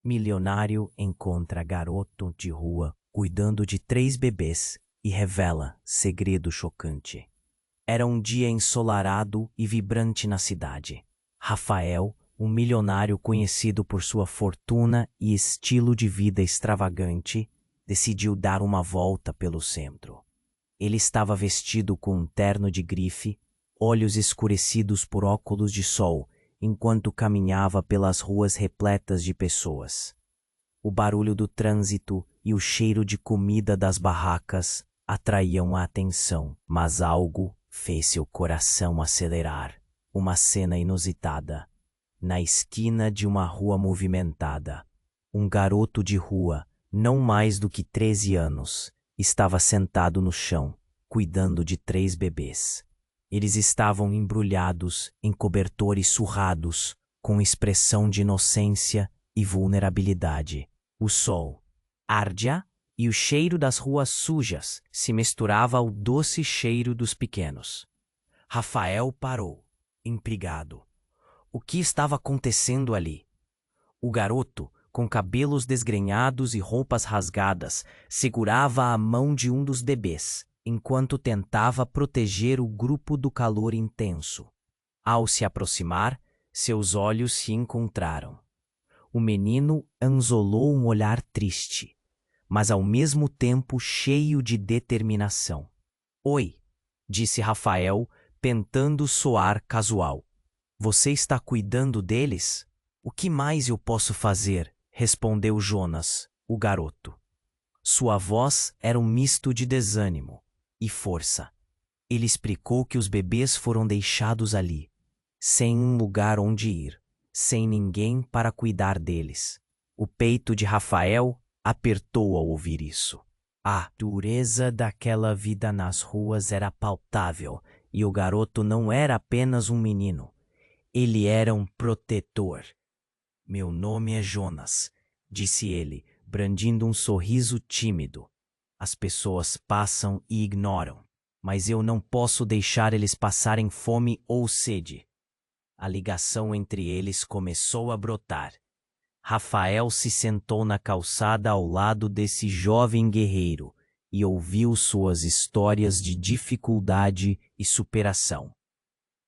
Milionário encontra garoto de rua cuidando de 3 bebês e revela segredo chocante. Era um dia ensolarado e vibrante na cidade. Rafael, um milionário conhecido por sua fortuna e estilo de vida extravagante, decidiu dar uma volta pelo centro. Ele estava vestido com um terno de grife, olhos escurecidos por óculos de sol, enquanto caminhava pelas ruas repletas de pessoas. O barulho do trânsito e o cheiro de comida das barracas atraíam a atenção, mas algo fez seu coração acelerar. Uma cena inusitada. Na esquina de uma rua movimentada, um garoto de rua, não mais do que 13 anos, estava sentado no chão, cuidando de 3 bebês. Eles estavam embrulhados em cobertores surrados, com expressão de inocência e vulnerabilidade. O sol ardia e o cheiro das ruas sujas se misturava ao doce cheiro dos pequenos. Rafael parou, intrigado. O que estava acontecendo ali? O garoto, com cabelos desgrenhados e roupas rasgadas, segurava a mão de um dos bebês, enquanto tentava proteger o grupo do calor intenso. Ao se aproximar, seus olhos se encontraram. O menino anzolou um olhar triste, mas ao mesmo tempo cheio de determinação. "Oi", disse Rafael, tentando soar casual. "Você está cuidando deles?" "O que mais eu posso fazer?", respondeu Jonas, o garoto. Sua voz era um misto de desânimo e força. Ele explicou que os bebês foram deixados ali, sem um lugar onde ir, sem ninguém para cuidar deles. O peito de Rafael apertou ao ouvir isso. A dureza daquela vida nas ruas era palpável, e o garoto não era apenas um menino. Ele era um protetor. "Meu nome é Jonas", disse ele, brandindo um sorriso tímido. "As pessoas passam e ignoram, mas eu não posso deixar eles passarem fome ou sede." A ligação entre eles começou a brotar. Rafael se sentou na calçada ao lado desse jovem guerreiro e ouviu suas histórias de dificuldade e superação.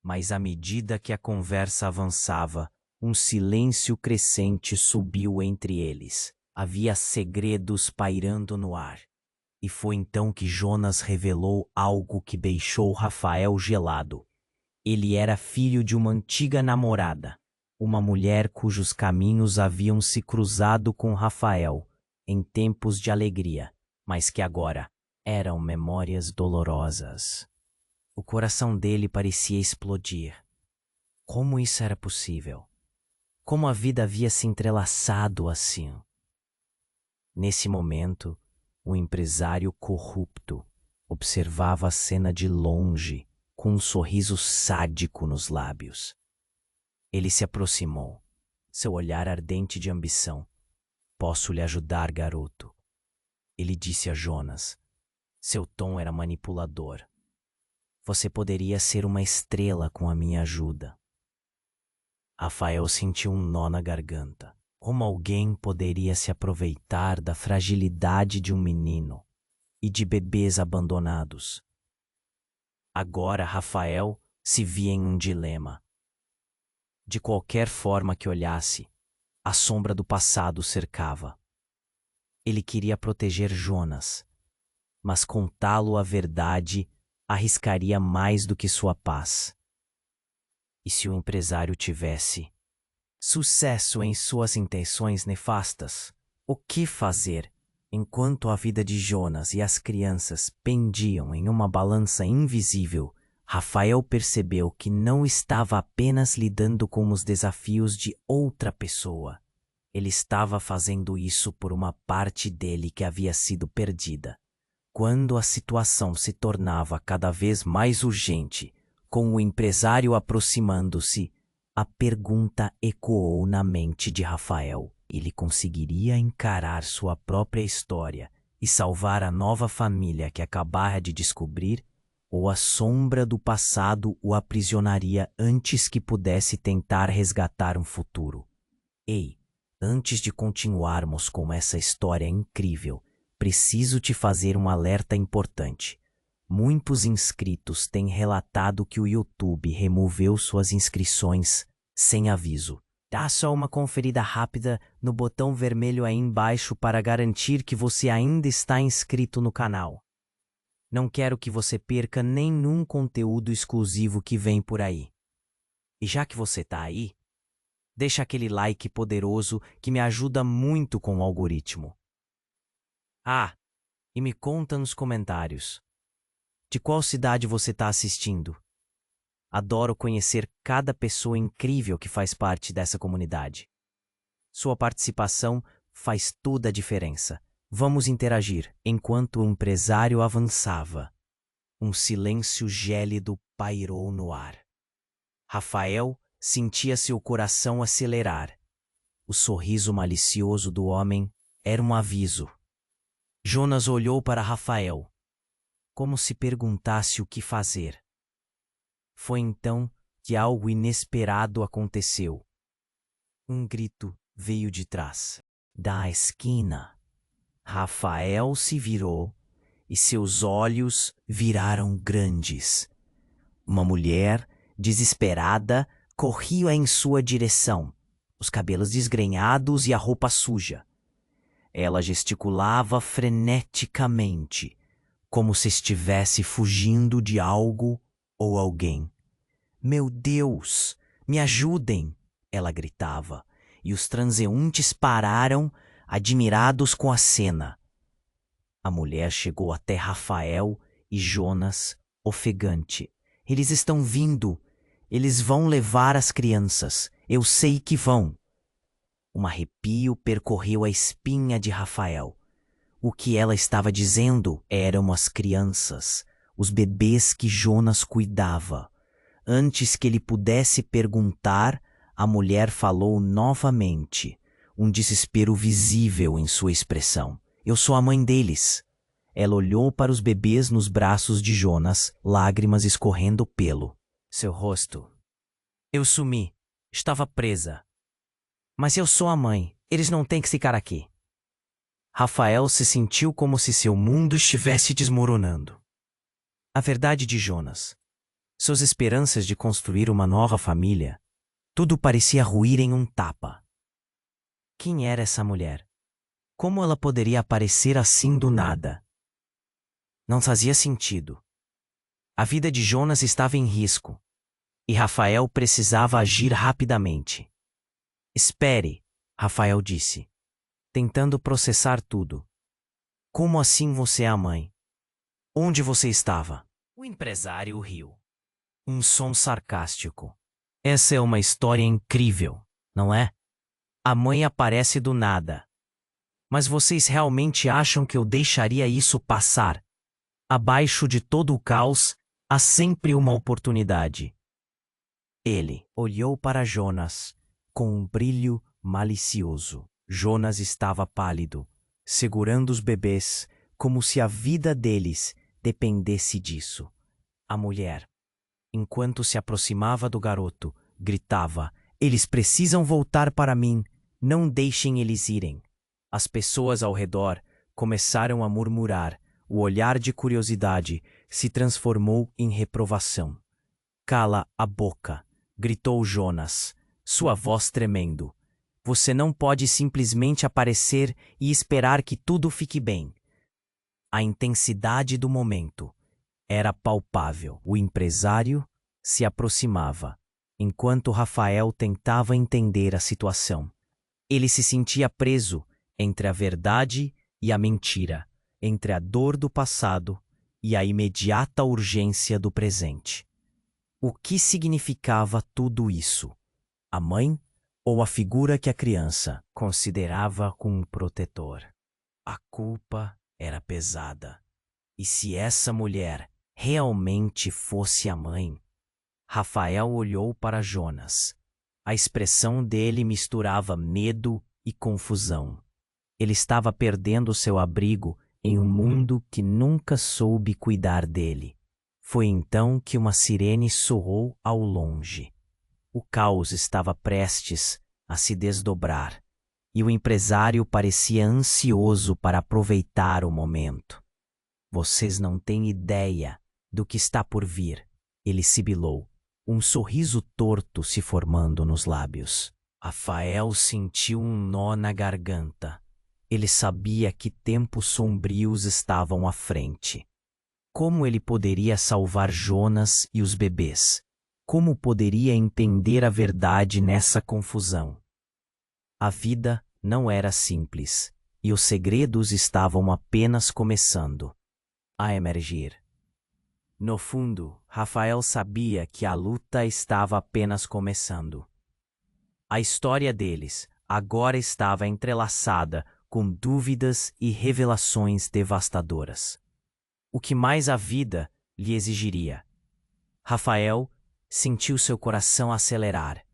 Mas à medida que a conversa avançava, um silêncio crescente subiu entre eles. Havia segredos pairando no ar. E foi então que Jonas revelou algo que deixou Rafael gelado. Ele era filho de uma antiga namorada, uma mulher cujos caminhos haviam se cruzado com Rafael em tempos de alegria, mas que agora eram memórias dolorosas. O coração dele parecia explodir. Como isso era possível? Como a vida havia se entrelaçado assim? Nesse momento, o empresário corrupto observava a cena de longe, com um sorriso sádico nos lábios. Ele se aproximou, seu olhar ardente de ambição. "Posso lhe ajudar, garoto?", ele disse a Jonas. Seu tom era manipulador. "Você poderia ser uma estrela com a minha ajuda." Rafael sentiu um nó na garganta. Como alguém poderia se aproveitar da fragilidade de um menino e de bebês abandonados? Agora Rafael se via em um dilema. De qualquer forma que olhasse, a sombra do passado o cercava. Ele queria proteger Jonas, mas contá-lo a verdade arriscaria mais do que sua paz. E se o empresário tivesse sucesso em suas intenções nefastas, o que fazer enquanto a vida de Jonas e as crianças pendiam em uma balança invisível? Rafael percebeu que não estava apenas lidando com os desafios de outra pessoa. Ele estava fazendo isso por uma parte dele que havia sido perdida. Quando a situação se tornava cada vez mais urgente, com o empresário aproximando-se, a pergunta ecoou na mente de Rafael. Ele conseguiria encarar sua própria história e salvar a nova família que acabara de descobrir, ou a sombra do passado o aprisionaria antes que pudesse tentar resgatar um futuro? "Ei", Antes de continuarmos com essa história incrível, preciso te fazer um alerta importante. Muitos inscritos têm relatado que o YouTube removeu suas inscrições sem aviso. Dá só uma conferida rápida no botão vermelho aí embaixo para garantir que você ainda está inscrito no canal. Não quero que você perca nenhum conteúdo exclusivo que vem por aí. E já que você está aí, deixa aquele like poderoso que me ajuda muito com o algoritmo. Ah, e me conta nos comentários. De qual cidade você está assistindo? Adoro conhecer cada pessoa incrível que faz parte dessa comunidade. Sua participação faz toda a diferença. Vamos interagir. Enquanto o empresário avançava, um silêncio gélido pairou no ar. Rafael sentia seu coração acelerar. O sorriso malicioso do homem era um aviso. Jonas olhou para Rafael, como se perguntasse o que fazer. Foi então que algo inesperado aconteceu. Um grito veio de trás, da esquina. Rafael se virou e seus olhos viraram grandes. Uma mulher, desesperada, corria em sua direção, os cabelos desgrenhados e a roupa suja. Ela gesticulava freneticamente, como se estivesse fugindo de algo ou alguém. Meu Deus, me ajudem! Ela gritava, e os transeuntes pararam, admirados com a cena. A mulher chegou até Rafael e Jonas, ofegante. Eles estão vindo! Eles vão levar as crianças. Eu sei que vão. Um arrepio percorreu a espinha de Rafael. O que ela estava dizendo eram as crianças, os bebês que Jonas cuidava. Antes que ele pudesse perguntar, a mulher falou novamente, um desespero visível em sua expressão. Eu sou a mãe deles. Ela olhou para os bebês nos braços de Jonas, lágrimas escorrendo pelo seu rosto. Eu sumi. Estava presa. Mas eu sou a mãe. Eles não têm que ficar aqui. Rafael se sentiu como se seu mundo estivesse desmoronando. A verdade de Jonas, suas esperanças de construir uma nova família, tudo parecia ruir em um tapa. Quem era essa mulher? Como ela poderia aparecer assim do nada? Não fazia sentido. A vida de Jonas estava em risco, e Rafael precisava agir rapidamente. Espere, Rafael disse, tentando processar tudo. Como assim você é a mãe? Onde você estava? O empresário riu. Um som sarcástico. Essa é uma história incrível, não é? A mãe aparece do nada. Mas vocês realmente acham que eu deixaria isso passar? Abaixo de todo o caos, há sempre uma oportunidade. Ele olhou para Jonas com um brilho malicioso. Jonas estava pálido, segurando os bebês como se a vida deles dependesse disso. A mulher, enquanto se aproximava do garoto, gritava: eles precisam voltar para mim, não deixem eles irem. As pessoas ao redor começaram a murmurar. O olhar de curiosidade se transformou em reprovação. Cala a boca, gritou Jonas, sua voz tremendo. Você não pode simplesmente aparecer e esperar que tudo fique bem. A intensidade do momento era palpável. O empresário se aproximava, enquanto Rafael tentava entender a situação. Ele se sentia preso entre a verdade e a mentira, entre a dor do passado e a imediata urgência do presente. O que significava tudo isso? A mãe ou a figura que a criança considerava como um protetor? A culpa era pesada. E se essa mulher realmente fosse a mãe? Rafael olhou para Jonas. A expressão dele misturava medo e confusão. Ele estava perdendo seu abrigo em um mundo que nunca soube cuidar dele. Foi então que uma sirene soou ao longe. O caos estava prestes a se desdobrar. e o empresário parecia ansioso para aproveitar o momento. Vocês não têm ideia do que está por vir, ele sibilou, um sorriso torto se formando nos lábios. Rafael sentiu um nó na garganta. Ele sabia que tempos sombrios estavam à frente. Como ele poderia salvar Jonas e os bebês? Como poderia entender a verdade nessa confusão? A vida não era simples, e os segredos estavam apenas começando a emergir. No fundo, Rafael sabia que a luta estava apenas começando. A história deles agora estava entrelaçada com dúvidas e revelações devastadoras. O que mais a vida lhe exigiria? Rafael sentiu seu coração acelerar,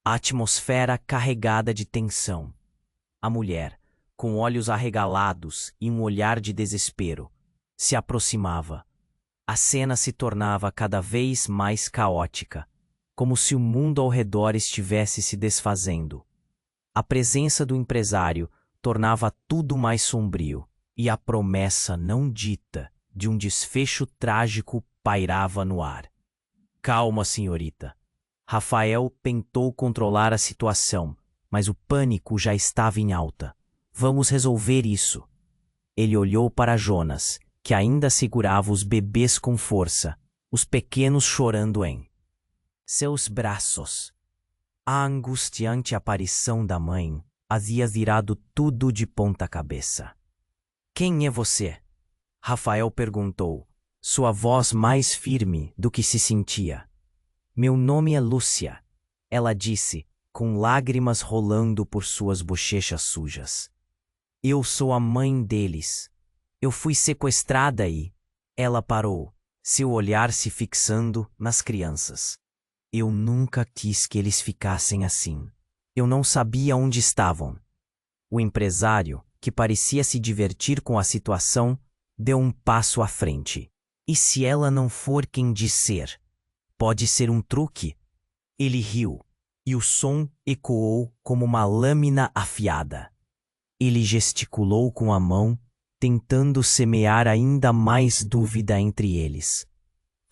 a atmosfera carregada de tensão. A mulher, com olhos arregalados e um olhar de desespero, se aproximava. A cena se tornava cada vez mais caótica, como se o mundo ao redor estivesse se desfazendo. A presença do empresário tornava tudo mais sombrio, e a promessa não dita de um desfecho trágico pairava no ar. Calma, senhorita. Rafael tentou controlar a situação, mas o pânico já estava em alta. Vamos resolver isso. Ele olhou para Jonas, que ainda segurava os bebês com força, os pequenos chorando em seus braços. A angustiante aparição da mãe havia virado tudo de ponta cabeça. Quem é você? Rafael perguntou, sua voz mais firme do que se sentia. Meu nome é Lúcia, ela disse, com lágrimas rolando por suas bochechas sujas. Eu sou a mãe deles. Eu fui sequestrada e... Ela parou, seu olhar se fixando nas crianças. Eu nunca quis que eles ficassem assim. Eu não sabia onde estavam. O empresário, que parecia se divertir com a situação, deu um passo à frente. E se ela não for quem diz ser? Pode ser um truque? Ele riu, e o som ecoou como uma lâmina afiada. Ele gesticulou com a mão, tentando semear ainda mais dúvida entre eles.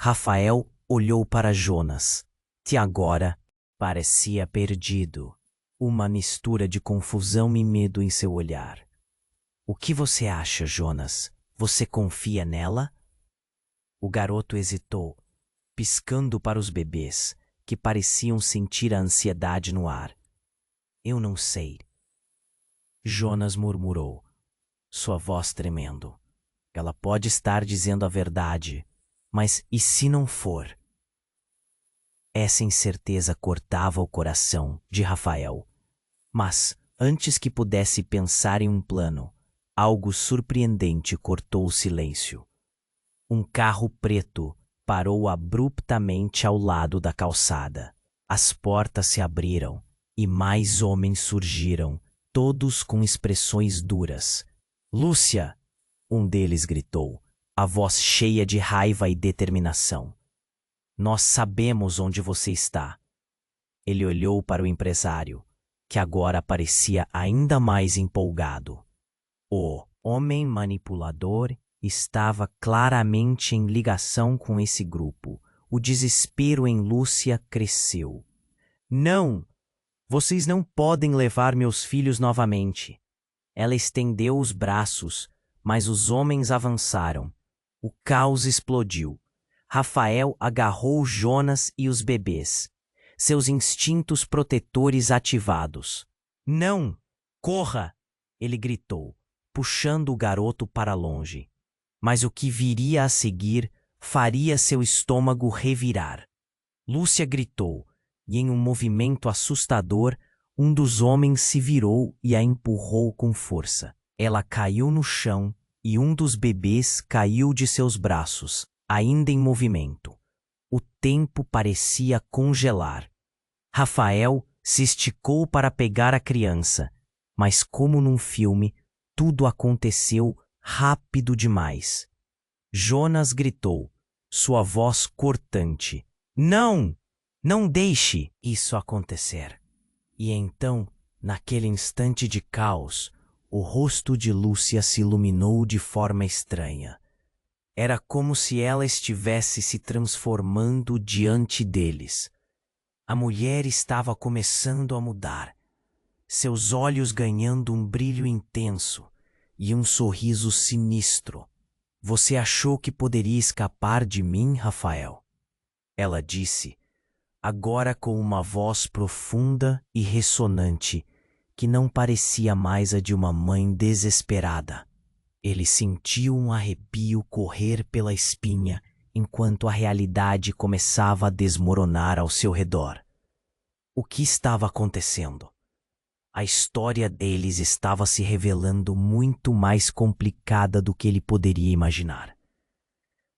Rafael olhou para Jonas, que agora parecia perdido, uma mistura de confusão e medo em seu olhar. O que você acha, Jonas? Você confia nela? O garoto hesitou, piscando para os bebês, que pareciam sentir a ansiedade no ar. Eu não sei. Jonas murmurou, sua voz tremendo. Ela pode estar dizendo a verdade, mas e se não for? Essa incerteza cortava o coração de Rafael. Mas, antes que pudesse pensar em um plano, algo surpreendente cortou o silêncio. Um carro preto parou abruptamente ao lado da calçada. As portas se abriram e mais homens surgiram, todos com expressões duras. Lúcia! Um deles gritou, a voz cheia de raiva e determinação. Nós sabemos onde você está. Ele olhou para o empresário, que agora parecia ainda mais empolgado. O homem manipulador estava claramente em ligação com esse grupo. O desespero em Lúcia cresceu. Não! Vocês não podem levar meus filhos novamente. Ela estendeu os braços, mas os homens avançaram. O caos explodiu. Rafael agarrou Jonas e os bebês, seus instintos protetores ativados. Não! Corra! Ele gritou, puxando o garoto para longe. Mas o que viria a seguir faria seu estômago revirar. Lúcia gritou, e em um movimento assustador, um dos homens se virou e a empurrou com força. Ela caiu no chão e um dos bebês caiu de seus braços, ainda em movimento. O tempo parecia congelar. Rafael se esticou para pegar a criança, mas como num filme, tudo aconteceu rápido demais. Jonas gritou, sua voz cortante. Não! Não deixe isso acontecer. E então, Naquele instante de caos, o rosto de Lúcia se iluminou de forma estranha. Era como se ela estivesse se transformando diante deles. A mulher estava começando a mudar, seus olhos ganhando um brilho intenso e um sorriso sinistro. Você achou que poderia escapar de mim, Rafael? Ela disse, agora com uma voz profunda e ressonante, que não parecia mais a de uma mãe desesperada. Ele sentiu um arrepio correr pela espinha enquanto a realidade começava a desmoronar ao seu redor. O que estava acontecendo? A história deles estava se revelando muito mais complicada do que ele poderia imaginar.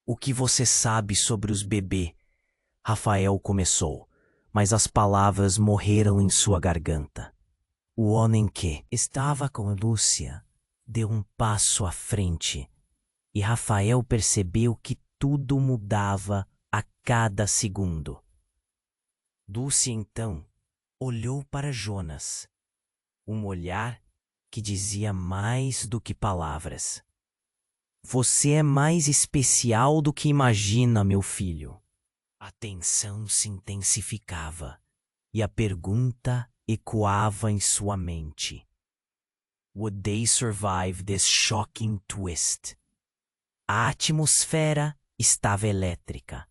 O que você sabe sobre os bebês? Rafael começou, mas as palavras morreram em sua garganta. O homem que estava com Lúcia deu um passo à frente e Rafael percebeu que tudo mudava a cada segundo. Lúcia então olhou para Jonas, um olhar que dizia mais do que palavras. Você é mais especial do que imagina, meu filho. A tensão se intensificava e a pergunta ecoava em sua mente. Would they survive this shocking twist? A atmosfera estava elétrica.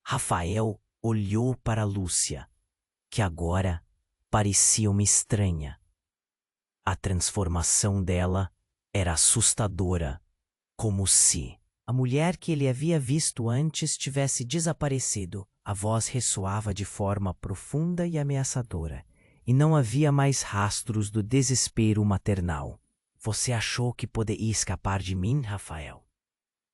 Rafael olhou para Lúcia, que agora parecia uma estranha. A transformação dela era assustadora, como se a mulher que ele havia visto antes tivesse desaparecido. A voz ressoava de forma profunda e ameaçadora, e não havia mais rastros do desespero maternal. Você achou que poderia escapar de mim, Rafael?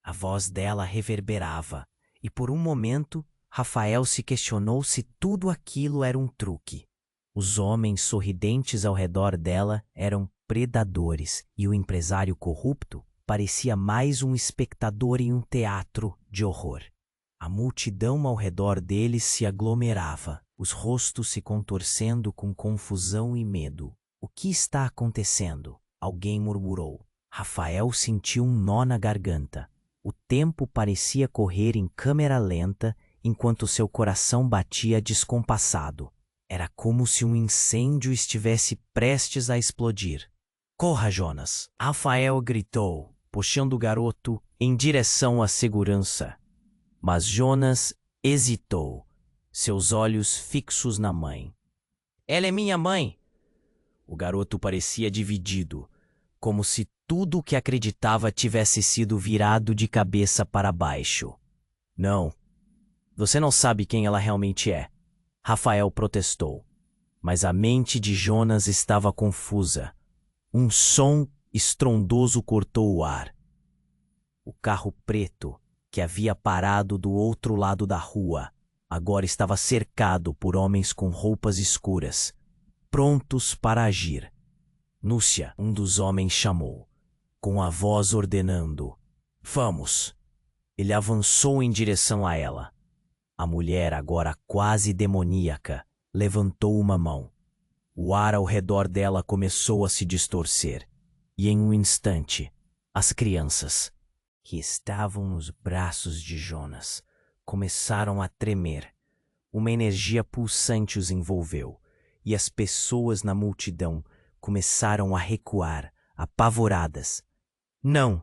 A voz dela reverberava, e por um momento, Rafael se questionou se tudo aquilo era um truque. Os homens sorridentes ao redor dela eram predadores, e o empresário corrupto parecia mais um espectador em um teatro de horror. A multidão ao redor deles se aglomerava, os rostos se contorcendo com confusão e medo. O que está acontecendo? Alguém murmurou. Rafael sentiu um nó na garganta. O tempo parecia correr em câmera lenta enquanto seu coração batia descompassado. Era como se um incêndio estivesse prestes a explodir. Corra, Jonas! Rafael gritou, puxando o garoto em direção à segurança. Mas Jonas hesitou, seus olhos fixos na mãe. Ela é minha mãe! O garoto parecia dividido, como se tudo o que acreditava tivesse sido virado de cabeça para baixo. Não, você não sabe quem ela realmente é, Rafael protestou. Mas a mente de Jonas estava confusa. Um som estrondoso cortou o ar. O carro preto, que havia parado do outro lado da rua, agora estava cercado por homens com roupas escuras, prontos para agir. Lúcia, um dos homens, chamou, com a voz ordenando: Vamos! Ele avançou em direção a ela. A mulher, agora quase demoníaca, levantou uma mão. O ar ao redor dela começou a se distorcer, e em um instante, as crianças, que estavam nos braços de Jonas, começaram a tremer. Uma energia pulsante os envolveu, e as pessoas na multidão começaram a recuar, apavoradas. Não!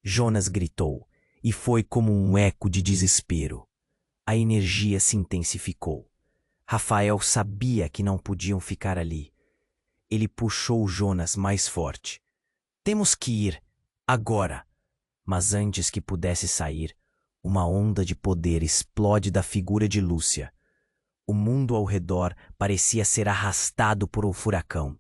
Jonas gritou, e foi como um eco de desespero. A energia se intensificou. Rafael sabia que não podiam ficar ali. Ele puxou Jonas mais forte. Temos que ir, agora! Mas antes que pudesse sair, uma onda de poder explode da figura de Lúcia. O mundo ao redor parecia ser arrastado por um furacão.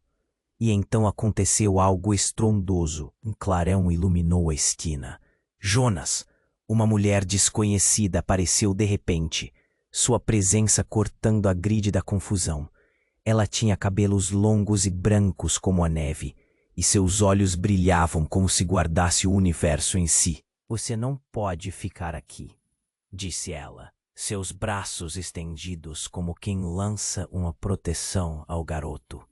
E então aconteceu algo estrondoso. Um clarão iluminou a esquina. Jonas, uma mulher desconhecida, apareceu de repente, sua presença cortando a gride da confusão. Ela tinha cabelos longos e brancos como a neve, e seus olhos brilhavam como se guardasse o universo em si. Você não pode ficar aqui, disse ela, seus braços estendidos como quem lança uma proteção ao garoto.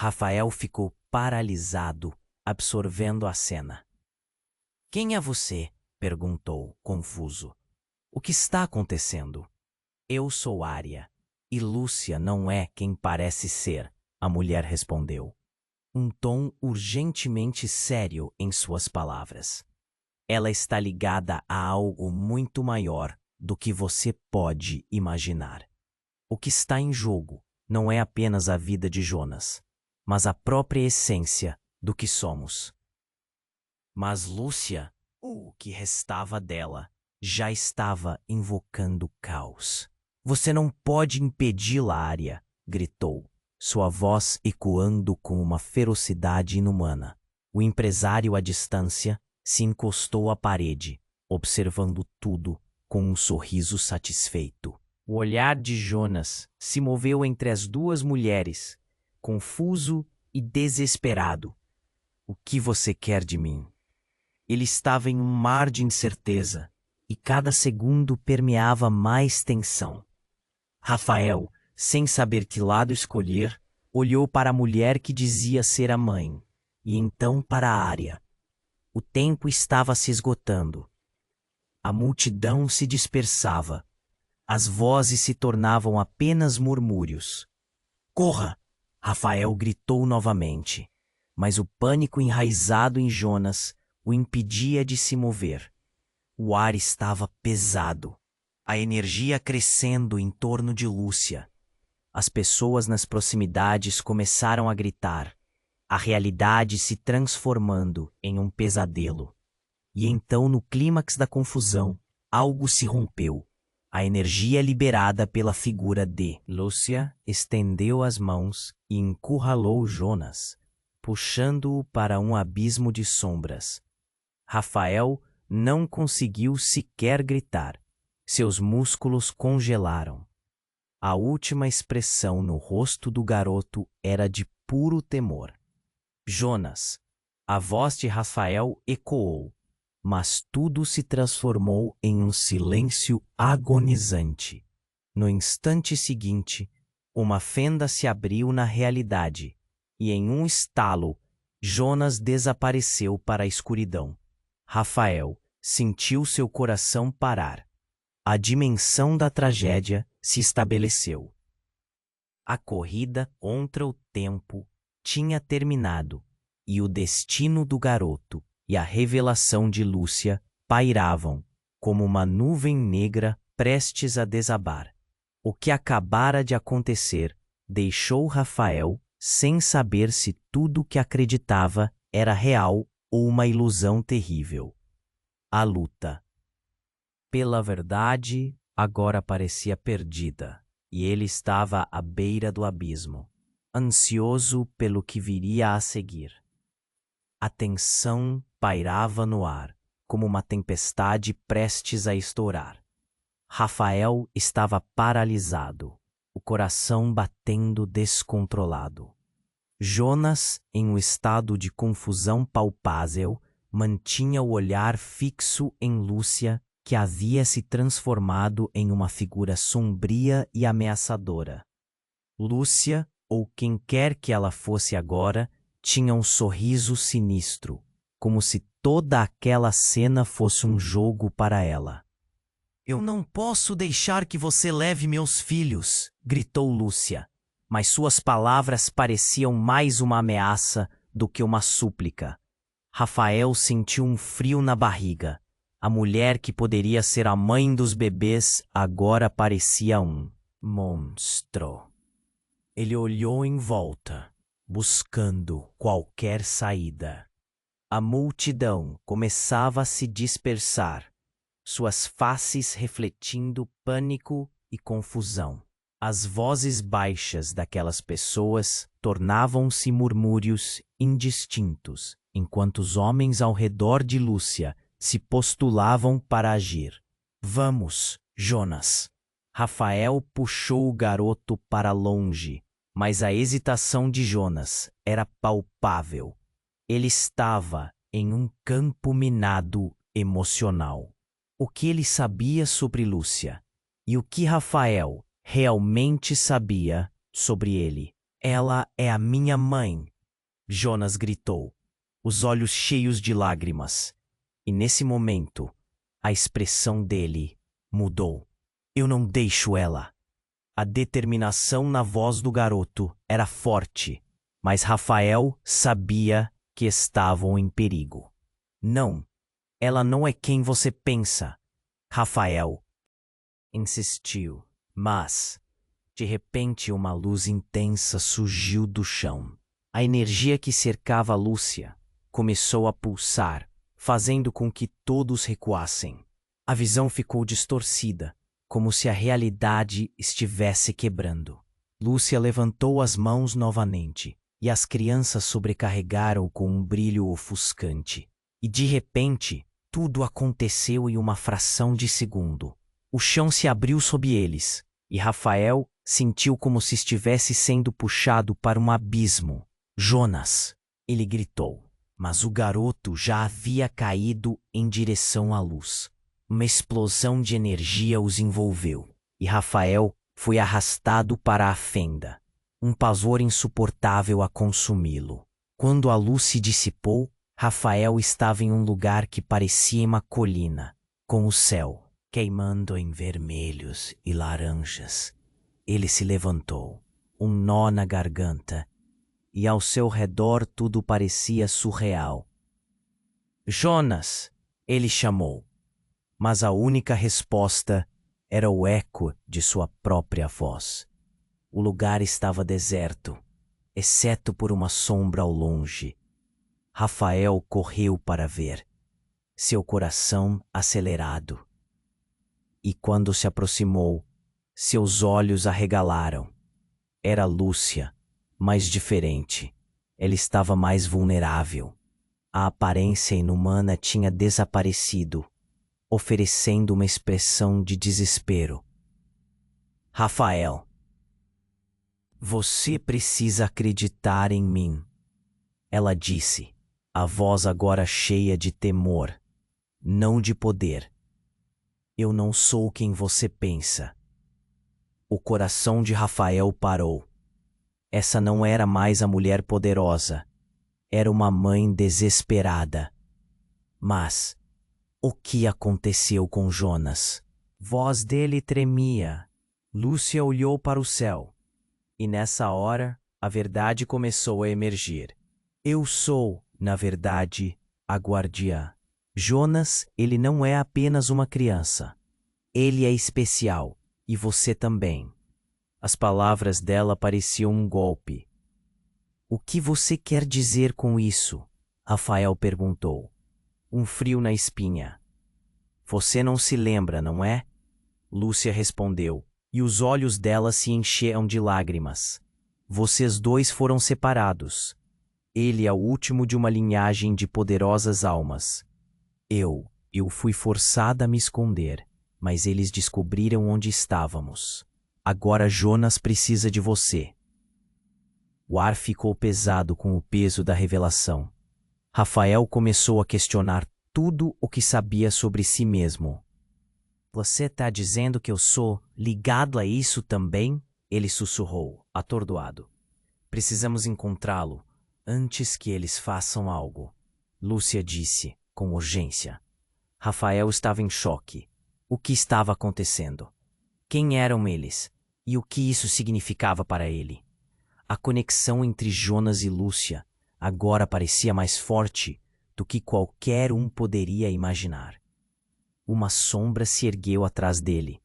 Rafael ficou paralisado, absorvendo a cena. Quem é você? Perguntou, confuso. O que está acontecendo? Eu sou Ária, e Lúcia não é quem parece ser, a mulher respondeu. Um tom urgentemente sério em suas palavras. Ela está ligada a algo muito maior do que você pode imaginar. O que está em jogo não é apenas a vida de Jonas, mas a própria essência do que somos. Mas Lúcia, o que restava dela, já estava invocando caos. Você não pode impedi-la, Ária, gritou, sua voz ecoando com uma ferocidade inumana. O empresário à distância se encostou à parede, observando tudo com um sorriso satisfeito. O olhar de Jonas se moveu entre as duas mulheres, confuso e desesperado. O que você quer de mim? Ele estava em um mar de incerteza, e cada segundo permeava mais tensão. Rafael, sem saber que lado escolher, olhou para a mulher que dizia ser a mãe, e então para a Ária. O tempo estava se esgotando. A multidão se dispersava. As vozes se tornavam apenas murmúrios. Corra! Rafael gritou novamente, mas o pânico enraizado em Jonas o impedia de se mover. O ar estava pesado, a energia crescendo em torno de Lúcia. As pessoas nas proximidades começaram a gritar, a realidade se transformando em um pesadelo. E então, no clímax da confusão, algo se rompeu. A energia liberada pela figura de Lúcia estendeu as mãos e encurralou Jonas, puxando-o para um abismo de sombras. Rafael não conseguiu sequer gritar. Seus músculos congelaram. A última expressão no rosto do garoto era de puro temor. Jonas! A voz de Rafael ecoou, mas tudo se transformou em um silêncio agonizante. No instante seguinte, uma fenda se abriu na realidade, e em um estalo, Jonas desapareceu para a escuridão. Rafael sentiu seu coração parar. A dimensão da tragédia se estabeleceu. A corrida contra o tempo tinha terminado, e o destino do garoto e a revelação de Lúcia pairavam como uma nuvem negra prestes a desabar. O que acabara de acontecer deixou Rafael sem saber se tudo o que acreditava era real ou uma ilusão terrível. A luta pela verdade agora parecia perdida, e ele estava à beira do abismo, ansioso pelo que viria a seguir. A tensão pairava no ar, como uma tempestade prestes a estourar. Rafael estava paralisado, o coração batendo descontrolado. Jonas, em um estado de confusão palpável, mantinha o olhar fixo em Lúcia, que havia se transformado em uma figura sombria e ameaçadora. Lúcia, ou quem quer que ela fosse agora, tinha um sorriso sinistro, como se toda aquela cena fosse um jogo para ela. Eu não posso deixar que você leve meus filhos, gritou Lúcia, mas suas palavras pareciam mais uma ameaça do que uma súplica. Rafael sentiu um frio na barriga. A mulher que poderia ser a mãe dos bebês agora parecia um monstro. Ele olhou em volta, buscando qualquer saída. A multidão começava a se dispersar, suas faces refletindo pânico e confusão. As vozes baixas daquelas pessoas tornavam-se murmúrios indistintos, enquanto os homens ao redor de Lúcia se postulavam para agir. Vamos, Jonas! Rafael puxou o garoto para longe, mas a hesitação de Jonas era palpável. Ele estava em um campo minado emocional. O que ele sabia sobre Lúcia e o que Rafael realmente sabia sobre ele? Ela é a minha mãe, Jonas gritou, os olhos cheios de lágrimas. E nesse momento, a expressão dele mudou. Eu não deixo ela. A determinação na voz do garoto era forte, mas Rafael sabia que estavam em perigo. Não, ela não é quem você pensa, Rafael insistiu. Mas, de repente, uma luz intensa surgiu do chão. A energia que cercava Lúcia começou a pulsar, fazendo com que todos recuassem. A visão ficou distorcida, como se a realidade estivesse quebrando. Lúcia levantou as mãos novamente, e as crianças sobrecarregaram com um brilho ofuscante. E de repente, tudo aconteceu em uma fração de segundo. O chão se abriu sob eles, e Rafael sentiu como se estivesse sendo puxado para um abismo. Jonas! Ele gritou, mas o garoto já havia caído em direção à luz. Uma explosão de energia os envolveu, e Rafael foi arrastado para a fenda, um pavor insuportável a consumi-lo. Quando a luz se dissipou, Rafael estava em um lugar que parecia uma colina, com o céu queimando em vermelhos e laranjas. Ele se levantou, um nó na garganta, e ao seu redor tudo parecia surreal. Jonas! Ele chamou, mas a única resposta era o eco de sua própria voz. O lugar estava deserto, exceto por uma sombra ao longe. Rafael correu para ver, seu coração acelerado. E quando se aproximou, seus olhos arregalaram. Era Lúcia, mas diferente. Ela estava mais vulnerável. A aparência inumana tinha desaparecido, oferecendo uma expressão de desespero. Rafael, você precisa acreditar em mim, ela disse, a voz agora cheia de temor, não de poder. Eu não sou quem você pensa. O coração de Rafael parou. Essa não era mais a mulher poderosa. Era uma mãe desesperada. Mas o que aconteceu com Jonas? Voz dele tremia. Lúcia olhou para o céu. E nessa hora, a verdade começou a emergir. Eu sou, na verdade, a guardiã. Jonas, ele não é apenas uma criança. Ele é especial, e você também. As palavras dela pareciam um golpe. O que você quer dizer com isso? Rafael perguntou. Um frio na espinha. Você não se lembra, não é? Lúcia respondeu, e os olhos dela se encheram de lágrimas. Vocês dois foram separados. Ele é o último de uma linhagem de poderosas almas. Eu fui forçada a me esconder, mas eles descobriram onde estávamos. Agora Jonas precisa de você. O ar ficou pesado com o peso da revelação. Rafael começou a questionar tudo o que sabia sobre si mesmo. Você está dizendo que eu sou ligado a isso também? Ele sussurrou, atordoado. Precisamos encontrá-lo antes que eles façam algo. Lúcia disse, com urgência. Rafael estava em choque. O que estava acontecendo? Quem eram eles? E o que isso significava para ele? A conexão entre Jonas e Lúcia agora parecia mais forte do que qualquer um poderia imaginar. Uma sombra se ergueu atrás dele,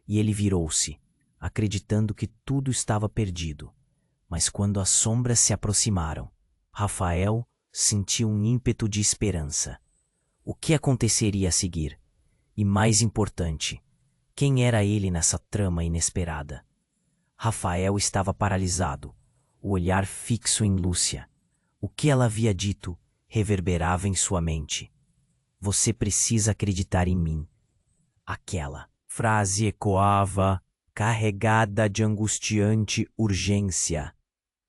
e ele virou-se, acreditando que tudo estava perdido. Mas quando as sombras se aproximaram, Rafael sentiu um ímpeto de esperança. O que aconteceria a seguir? E mais importante, quem era ele nessa trama inesperada? Rafael estava paralisado, o olhar fixo em Lúcia. O que ela havia dito reverberava em sua mente. Você precisa acreditar em mim. Aquela frase ecoava, carregada de angustiante urgência.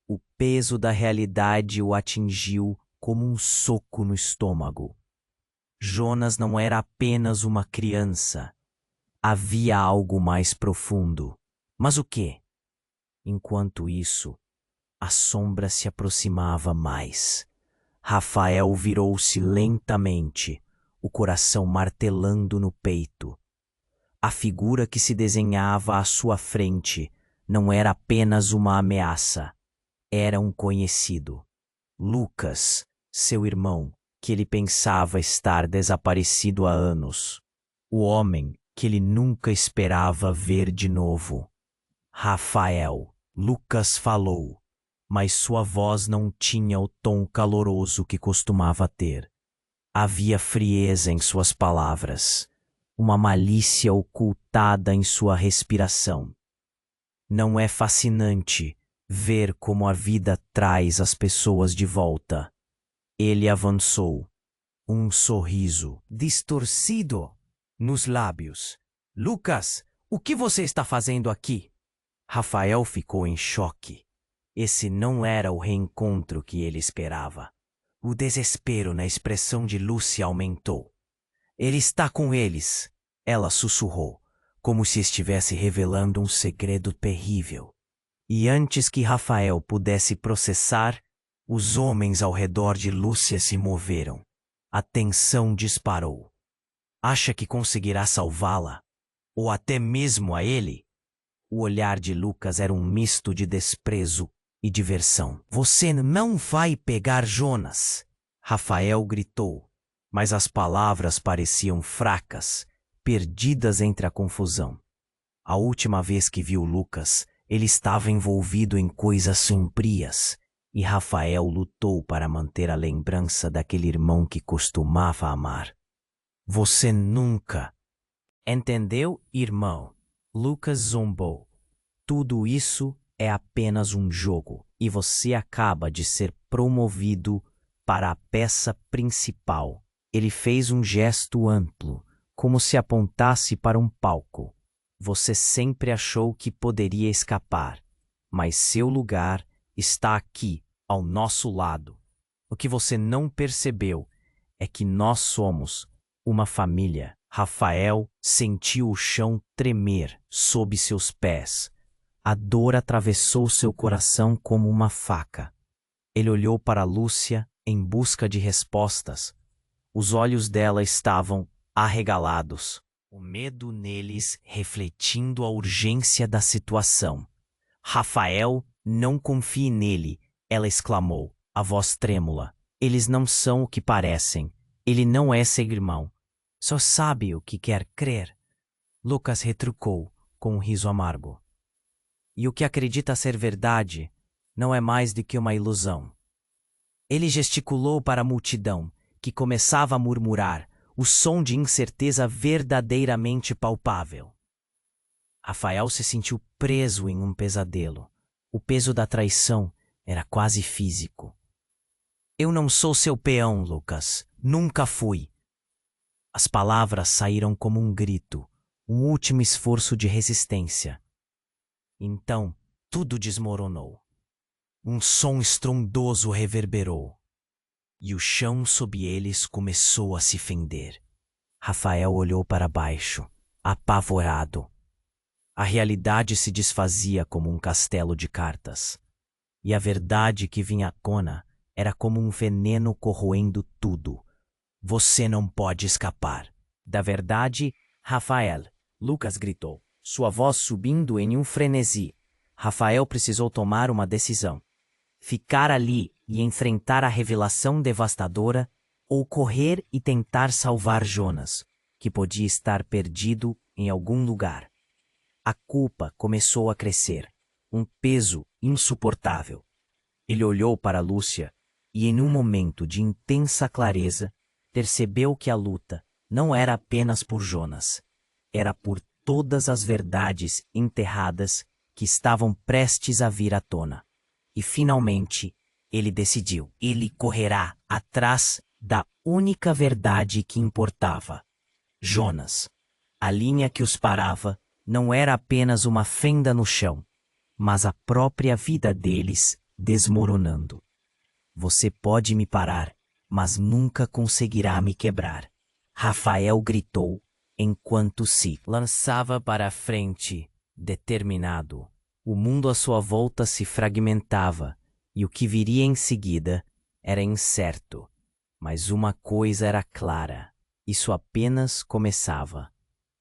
O peso da realidade o atingiu como um soco no estômago. Jonas não era apenas uma criança. Havia algo mais profundo. Mas o quê? Enquanto isso, A sombra se aproximava mais. Rafael virou-se lentamente, o coração martelando no peito. A figura que se desenhava à sua frente não era apenas uma ameaça, era um conhecido. Lucas, seu irmão, que ele pensava estar desaparecido há anos. O homem que ele nunca esperava ver de novo. Rafael, Lucas falou, mas sua voz não tinha o tom caloroso que costumava ter. Havia frieza em suas palavras, uma malícia ocultada em sua respiração. Não é fascinante ver como a vida traz as pessoas de volta? Ele avançou, um sorriso distorcido nos lábios. Lucas, o que você está fazendo aqui? Rafael ficou em choque. Esse não era o reencontro que ele esperava. O desespero na expressão de Lúcia aumentou. Ele está com eles, ela sussurrou, como se estivesse revelando um segredo terrível. E antes que Rafael pudesse processar, os homens ao redor de Lúcia se moveram. A tensão disparou. Acha que conseguirá salvá-la? Ou até mesmo a ele? O olhar de Lucas era um misto de desprezo e diversão. Você não vai pegar Jonas! Rafael gritou, mas as palavras pareciam fracas, perdidas entre a confusão. A última vez que viu Lucas, ele estava envolvido em coisas sombrias, e Rafael lutou para manter a lembrança daquele irmão que costumava amar. Você nunca... Entendeu, irmão? Lucas zombou. Tudo isso é apenas um jogo, e você acaba de ser promovido para a peça principal. Ele fez um gesto amplo, como se apontasse para um palco. Você sempre achou que poderia escapar, mas seu lugar está aqui, ao nosso lado. O que você não percebeu é que nós somos uma família. Rafael sentiu o chão tremer sob seus pés. A dor atravessou seu coração como uma faca. Ele olhou para Lúcia em busca de respostas. Os olhos dela estavam arregalados, o medo neles refletindo a urgência da situação. Rafael, não confie nele, ela exclamou, a voz trêmula. Eles não são o que parecem. Ele não é seu irmão. Só sabe o que quer crer. Lucas retrucou, com um riso amargo. E o que acredita ser verdade não é mais do que uma ilusão. Ele gesticulou para a multidão, que começava a murmurar, o som de incerteza verdadeiramente palpável. Rafael se sentiu preso em um pesadelo. O peso da traição era quase físico. Eu não sou seu peão, Lucas. Nunca fui. As palavras saíram como um grito, um último esforço de resistência. Então, tudo desmoronou. Um som estrondoso reverberou, e o chão sob eles começou a se fender. Rafael olhou para baixo, apavorado. A realidade se desfazia como um castelo de cartas, e a verdade que vinha à tona era como um veneno corroendo tudo. Você não pode escapar. Da verdade, Rafael, Lucas gritou, sua voz subindo em um frenesi. Rafael precisou tomar uma decisão. Ficar ali e enfrentar a revelação devastadora, ou correr e tentar salvar Jonas, que podia estar perdido em algum lugar. A culpa começou a crescer, um peso insuportável. Ele olhou para Lúcia e, em um momento de intensa clareza, percebeu que a luta não era apenas por Jonas, era por todas as verdades enterradas que estavam prestes a vir à tona. E, finalmente, ele decidiu. Ele correrá atrás da única verdade que importava. Jonas. A linha que os parava não era apenas uma fenda no chão, mas a própria vida deles desmoronando. Você pode me parar, mas nunca conseguirá me quebrar. Rafael gritou, enquanto se lançava para a frente, determinado. O mundo à sua volta se fragmentava, E o que viria em seguida era incerto, mas uma coisa era clara: isso apenas começava.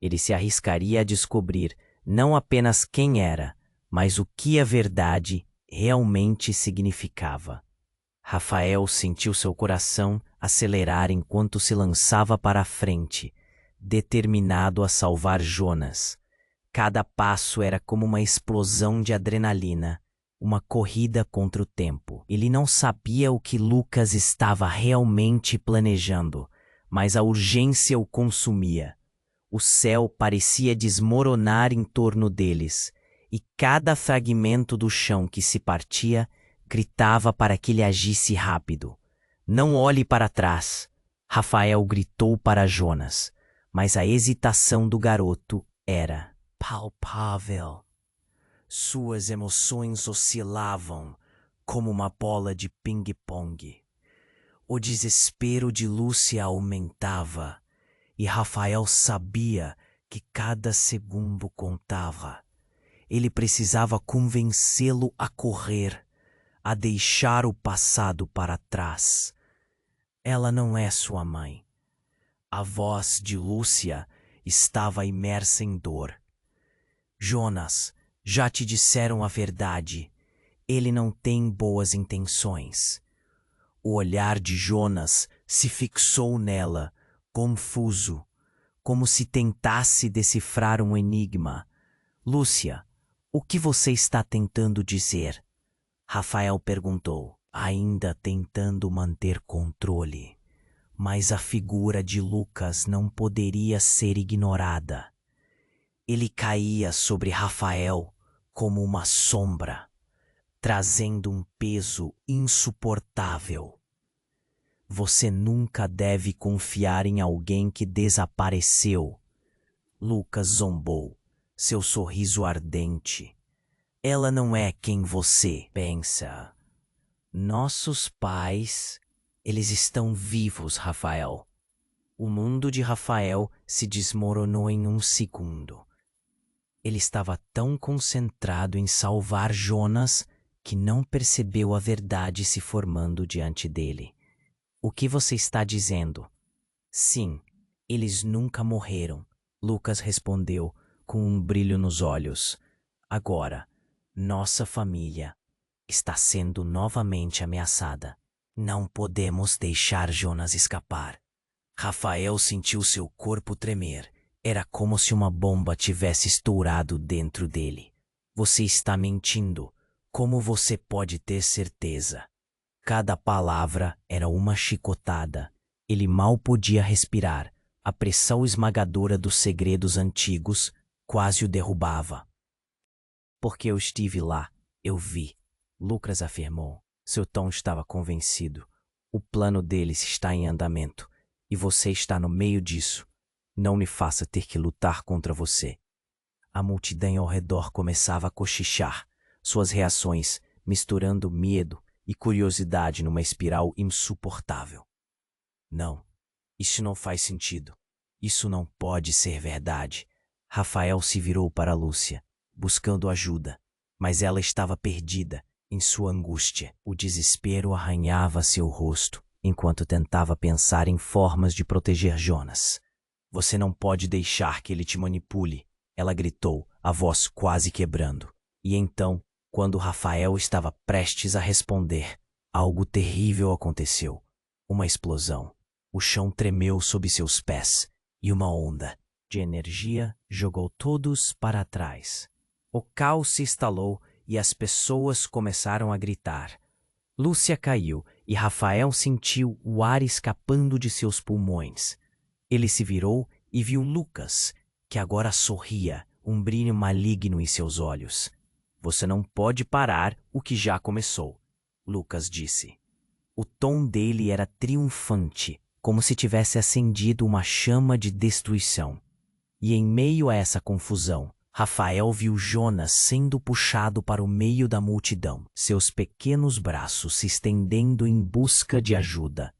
Ele se arriscaria a descobrir não apenas quem era, mas o que a verdade realmente significava. Rafael sentiu seu coração acelerar enquanto se lançava para a frente, determinado a salvar Jonas. Cada passo era como uma explosão de adrenalina, uma corrida contra o tempo. Ele não sabia o que Lucas estava realmente planejando, mas a urgência o consumia. O céu parecia desmoronar em torno deles, e cada fragmento do chão que se partia gritava para que ele agisse rápido. Não olhe para trás, Rafael gritou para Jonas, mas a hesitação do garoto era palpável. Suas emoções oscilavam como uma bola de ping-pong. O desespero de Lúcia aumentava, e Rafael sabia que cada segundo contava. Ele precisava convencê-lo a correr, a deixar o passado para trás. Ela não é sua mãe. A voz de Lúcia estava imersa em dor. Jonas, já te disseram a verdade. Ele não tem boas intenções. O olhar de Jonas se fixou nela, confuso, como se tentasse decifrar um enigma. Lúcia, o que você está tentando dizer? Rafael perguntou, ainda tentando manter controle. Mas a figura de Lucas não poderia ser ignorada. Ele caía sobre Rafael como uma sombra, trazendo um peso insuportável. Você nunca deve confiar em alguém que desapareceu. Lucas zombou, seu sorriso ardente. Ela não é quem você pensa. Nossos pais, eles estão vivos, Rafael. O mundo de Rafael se desmoronou em um segundo. Ele estava tão concentrado em salvar Jonas que não percebeu a verdade se formando diante dele. O que você está dizendo? Sim, eles nunca morreram, Lucas respondeu com um brilho nos olhos. Agora, nossa família está sendo novamente ameaçada. Não podemos deixar Jonas escapar. Rafael sentiu seu corpo tremer. Era como se uma bomba tivesse estourado dentro dele. Você está mentindo. Como você pode ter certeza? Cada palavra era uma chicotada. Ele mal podia respirar. A pressão esmagadora dos segredos antigos quase o derrubava. Porque eu estive lá, eu vi, Lucas afirmou. Seu tom estava convencido. O plano deles está em andamento, e você está no meio disso. Não me faça ter que lutar contra você. A multidão ao redor começava a cochichar, suas reações misturando medo e curiosidade numa espiral insuportável. Não, isso não faz sentido. Isso não pode ser verdade. Rafael se virou para Lúcia, buscando ajuda, mas ela estava perdida em sua angústia. O desespero arranhava seu rosto, enquanto tentava pensar em formas de proteger Jonas. Você não pode deixar que ele te manipule, ela gritou, a voz quase quebrando. E então, quando Rafael estava prestes a responder, algo terrível aconteceu. Uma explosão. O chão tremeu sob seus pés, e uma onda de energia jogou todos para trás. O caos se instalou e as pessoas começaram a gritar. Lúcia caiu e Rafael sentiu o ar escapando de seus pulmões. Ele se virou e viu Lucas, que agora sorria, um brilho maligno em seus olhos. Você não pode parar o que já começou, Lucas disse. O tom dele era triunfante, como se tivesse acendido uma chama de destruição. E em meio a essa confusão, Rafael viu Jonas sendo puxado para o meio da multidão, seus pequenos braços se estendendo em busca de ajuda.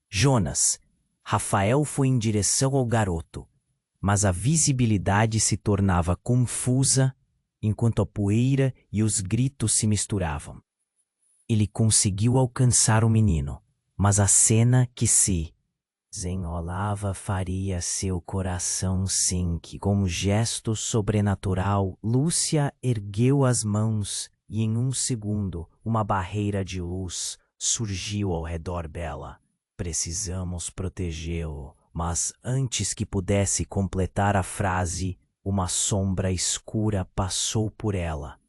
Jonas! Rafael foi em direção ao garoto, mas a visibilidade se tornava confusa enquanto a poeira e os gritos se misturavam. ele conseguiu alcançar o menino, mas a cena que se desenrolava faria seu coração sinque. Com um gesto sobrenatural, Lúcia ergueu as mãos e em um segundo uma barreira de luz surgiu ao redor dela. Precisamos protegê-lo. Mas antes que pudesse completar a frase, uma sombra escura passou por ela,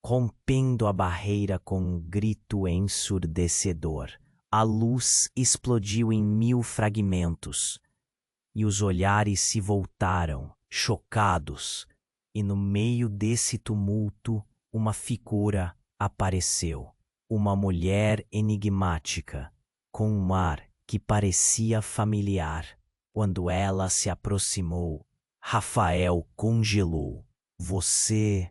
rompendo a barreira com um grito ensurdecedor. A luz explodiu em 1000 fragmentos, e os olhares se voltaram, chocados, e no meio desse tumulto, uma figura apareceu. Uma mulher enigmática, com um ar que parecia familiar. Quando ela se aproximou, Rafael congelou. Você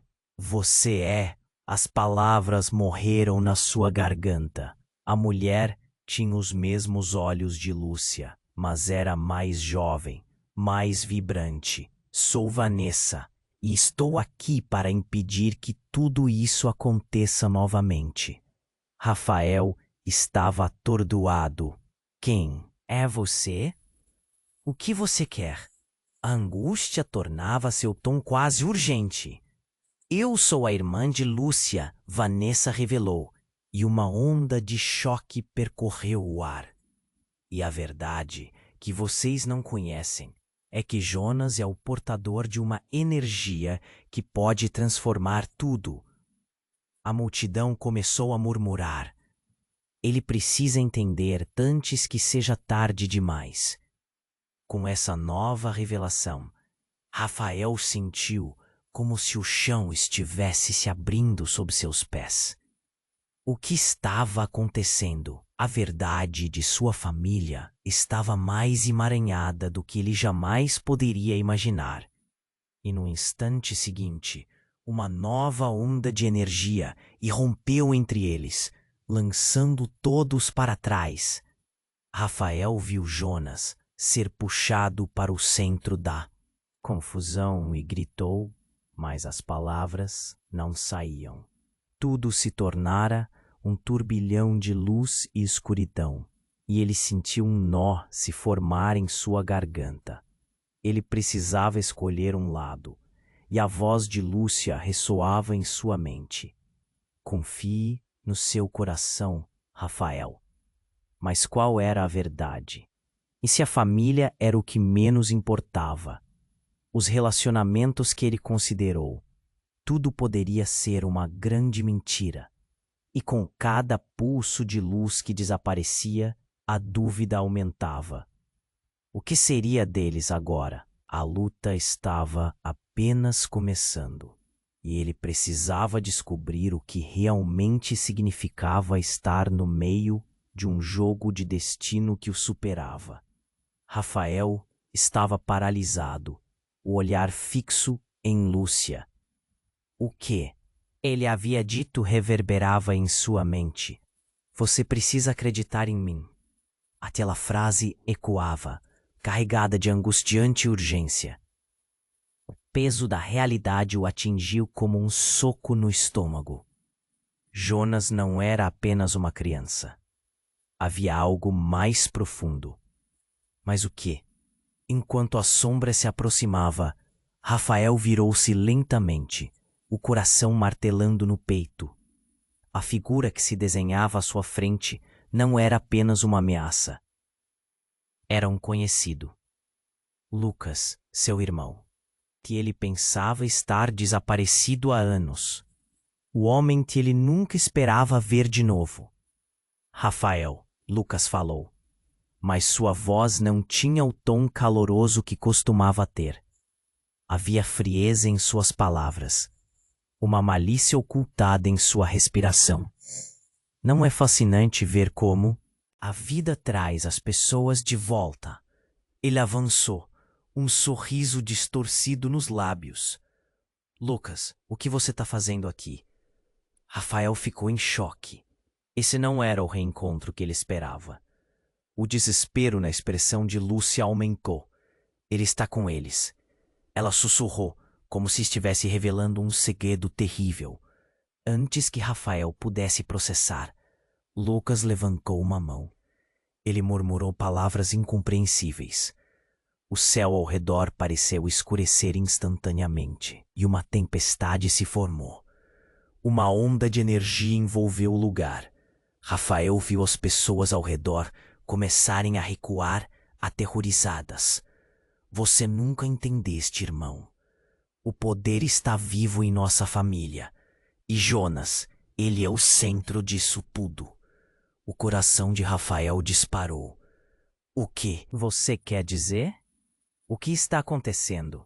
é... As palavras morreram na sua garganta. A mulher tinha os mesmos olhos de Lúcia, mas era mais jovem, mais vibrante. Sou Vanessa, e estou aqui para impedir que tudo isso aconteça novamente. Rafael estava atordoado. Quem é você? O que você quer? A angústia tornava seu tom quase urgente. Eu sou a irmã de Lúcia, Vanessa revelou, e uma onda de choque percorreu o ar. E a verdade que vocês não conhecem é que Jonas é o portador de uma energia que pode transformar tudo. A multidão começou a murmurar. Ele precisa entender antes que seja tarde demais. Com essa nova revelação, Rafael sentiu como se o chão estivesse se abrindo sob seus pés. O que estava acontecendo? A verdade de sua família estava mais emaranhada do que ele jamais poderia imaginar. E no instante seguinte, uma nova onda de energia irrompeu entre eles, lançando todos para trás. Rafael viu Jonas ser puxado para o centro da confusão e gritou, mas as palavras não saíam. Tudo se tornara um turbilhão de luz e escuridão, e ele sentiu um nó se formar em sua garganta. Ele precisava escolher um lado, e a voz de Lúcia ressoava em sua mente. Confie no seu coração, Rafael. Mas qual era a verdade? E se a família era o que menos importava? Os relacionamentos que ele considerou, tudo poderia ser uma grande mentira. E com cada pulso de luz que desaparecia, a dúvida aumentava. O que seria deles agora? A luta estava apenas começando, e ele precisava descobrir o que realmente significava estar no meio de um jogo de destino que o superava. Rafael estava paralisado, o olhar fixo em Lúcia. O que ele havia dito reverberava em sua mente. Você precisa acreditar em mim. Aquela frase ecoava, carregada de angustiante urgência. O peso da realidade o atingiu como um soco no estômago. Jonas não era apenas uma criança. Havia algo mais profundo. Mas o quê? Enquanto a sombra se aproximava, Rafael virou-se lentamente, o coração martelando no peito. A figura que se desenhava à sua frente não era apenas uma ameaça. Era um conhecido. Lucas, seu irmão, que ele pensava estar desaparecido há anos. O homem que ele nunca esperava ver de novo. Rafael, Lucas falou, mas sua voz não tinha o tom caloroso que costumava ter. Havia frieza em suas palavras, uma malícia ocultada em sua respiração. Não é fascinante ver como a vida traz as pessoas de volta? Ele avançou, um sorriso distorcido nos lábios. Lucas, o que você está fazendo aqui? Rafael ficou em choque. Esse não era o reencontro que ele esperava. O desespero na expressão de Lúcia aumentou. Ele está com eles. Ela sussurrou, como se estivesse revelando um segredo terrível. Antes que Rafael pudesse processar, Lucas levantou uma mão. Ele murmurou palavras incompreensíveis. O céu ao redor pareceu escurecer instantaneamente e uma tempestade se formou. Uma onda de energia envolveu o lugar. Rafael viu as pessoas ao redor começarem a recuar, aterrorizadas. Você nunca entendeste, irmão. O poder está vivo em nossa família. E Jonas, ele é o centro disso tudo. O coração de Rafael disparou. O que você quer dizer? O que está acontecendo?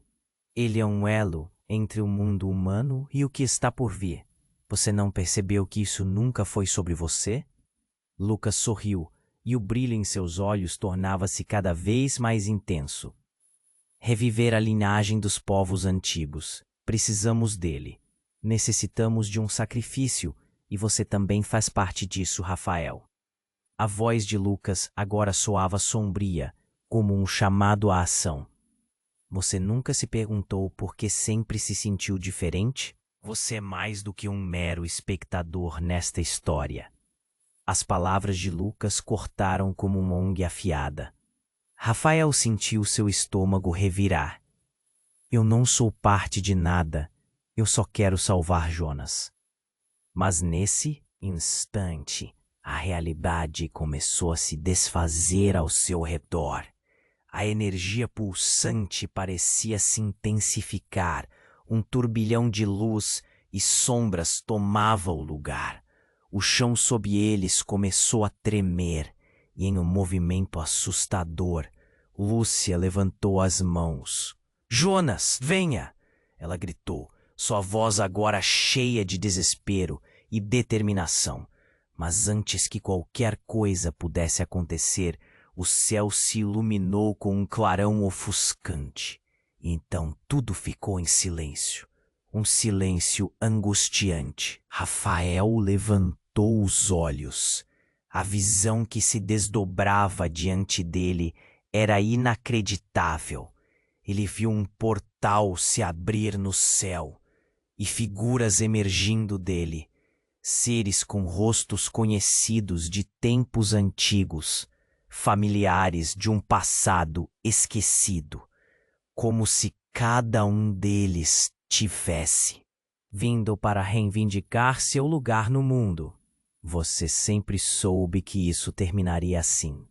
Ele é um elo entre o mundo humano e o que está por vir. Você não percebeu que isso nunca foi sobre você? Lucas sorriu, e o brilho em seus olhos tornava-se cada vez mais intenso. Reviver a linhagem dos povos antigos. Precisamos dele. Necessitamos de um sacrifício, e você também faz parte disso, Rafael. A voz de Lucas agora soava sombria, como um chamado à ação. Você nunca se perguntou por que sempre se sentiu diferente? Você é mais do que um mero espectador nesta história. As palavras de Lucas cortaram como uma ungue afiada. Rafael sentiu seu estômago revirar. Eu não sou parte de nada, eu só quero salvar Jonas. Mas nesse instante, a realidade começou a se desfazer ao seu redor. A energia pulsante parecia se intensificar, um turbilhão de luz e sombras tomava o lugar. O chão sob eles começou a tremer, e em um movimento assustador, Lúcia levantou as mãos. Jonas, venha! Ela gritou, sua voz agora cheia de desespero e determinação. Mas antes que qualquer coisa pudesse acontecer, o céu se iluminou com um clarão ofuscante. Então tudo ficou em silêncio. Um silêncio angustiante. Rafael levantou os olhos. A visão que se desdobrava diante dele era inacreditável. Ele viu um portal se abrir no céu e figuras emergindo dele. Seres com rostos conhecidos de tempos antigos, familiares de um passado esquecido, como se cada um deles tivesse vindo para reivindicar seu lugar no mundo. Você sempre soube que isso terminaria assim,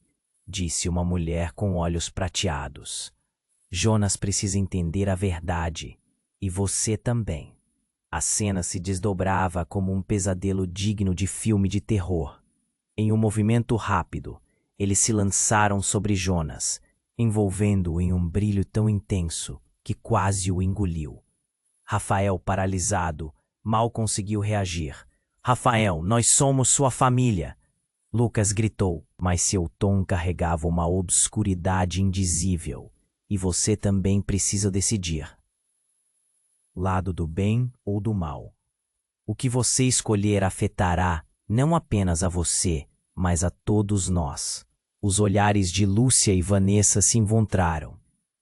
disse uma mulher com olhos prateados. Jonas precisa entender a verdade, e você também. A cena se desdobrava como um pesadelo digno de filme de terror. Em um movimento rápido, eles se lançaram sobre Jonas, envolvendo-o em um brilho tão intenso que quase o engoliu. Rafael, paralisado, mal conseguiu reagir. Rafael, nós somos sua família! Lucas gritou, mas seu tom carregava uma obscuridade indizível. E você também precisa decidir. Lado do bem ou do mal. O que você escolher afetará não apenas a você, mas a todos nós. Os olhares de Lúcia e Vanessa se encontraram,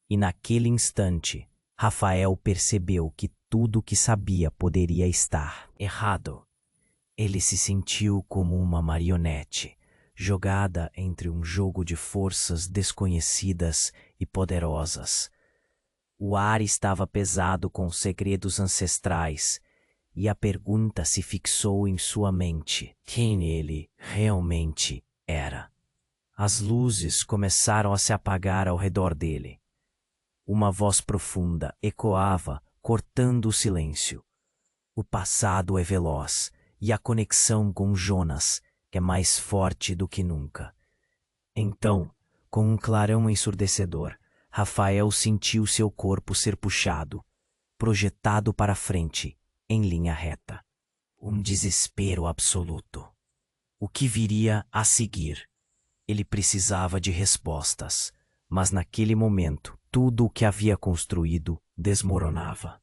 e naquele instante, Rafael percebeu que tudo o que sabia poderia estar errado. Ele se sentiu como uma marionete, jogada entre um jogo de forças desconhecidas e poderosas. O ar estava pesado com segredos ancestrais, e a pergunta se fixou em sua mente: quem ele realmente era? As luzes começaram a se apagar ao redor dele. Uma voz profunda ecoava, cortando o silêncio. O passado é veloz, e a conexão com Jonas é mais forte do que nunca. Então, com um clarão ensurdecedor, Rafael sentiu seu corpo ser puxado, projetado para frente, em linha reta. Um desespero absoluto. O que viria a seguir? Ele precisava de respostas, mas naquele momento, tudo o que havia construído desmoronava.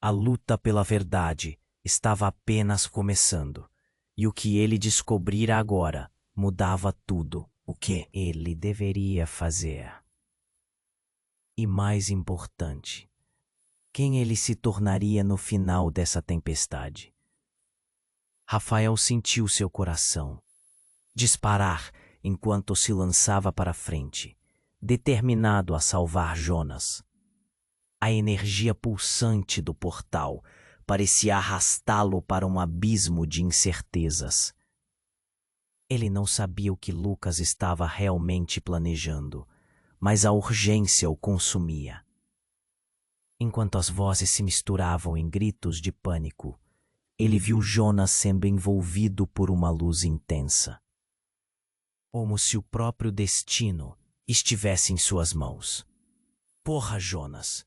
A luta pela verdade estava apenas começando, e o que ele descobrira agora mudava tudo o que ele deveria fazer. E mais importante, quem ele se tornaria no final dessa tempestade? Rafael sentiu seu coração, disparar enquanto se lançava para frente, determinado a salvar Jonas. A energia pulsante do portal parecia arrastá-lo para um abismo de incertezas. Ele não sabia o que Lucas estava realmente planejando, mas a urgência o consumia. Enquanto as vozes se misturavam em gritos de pânico, ele viu Jonas sendo envolvido por uma luz intensa, como se o próprio destino estivesse em suas mãos. Porra, Jonas!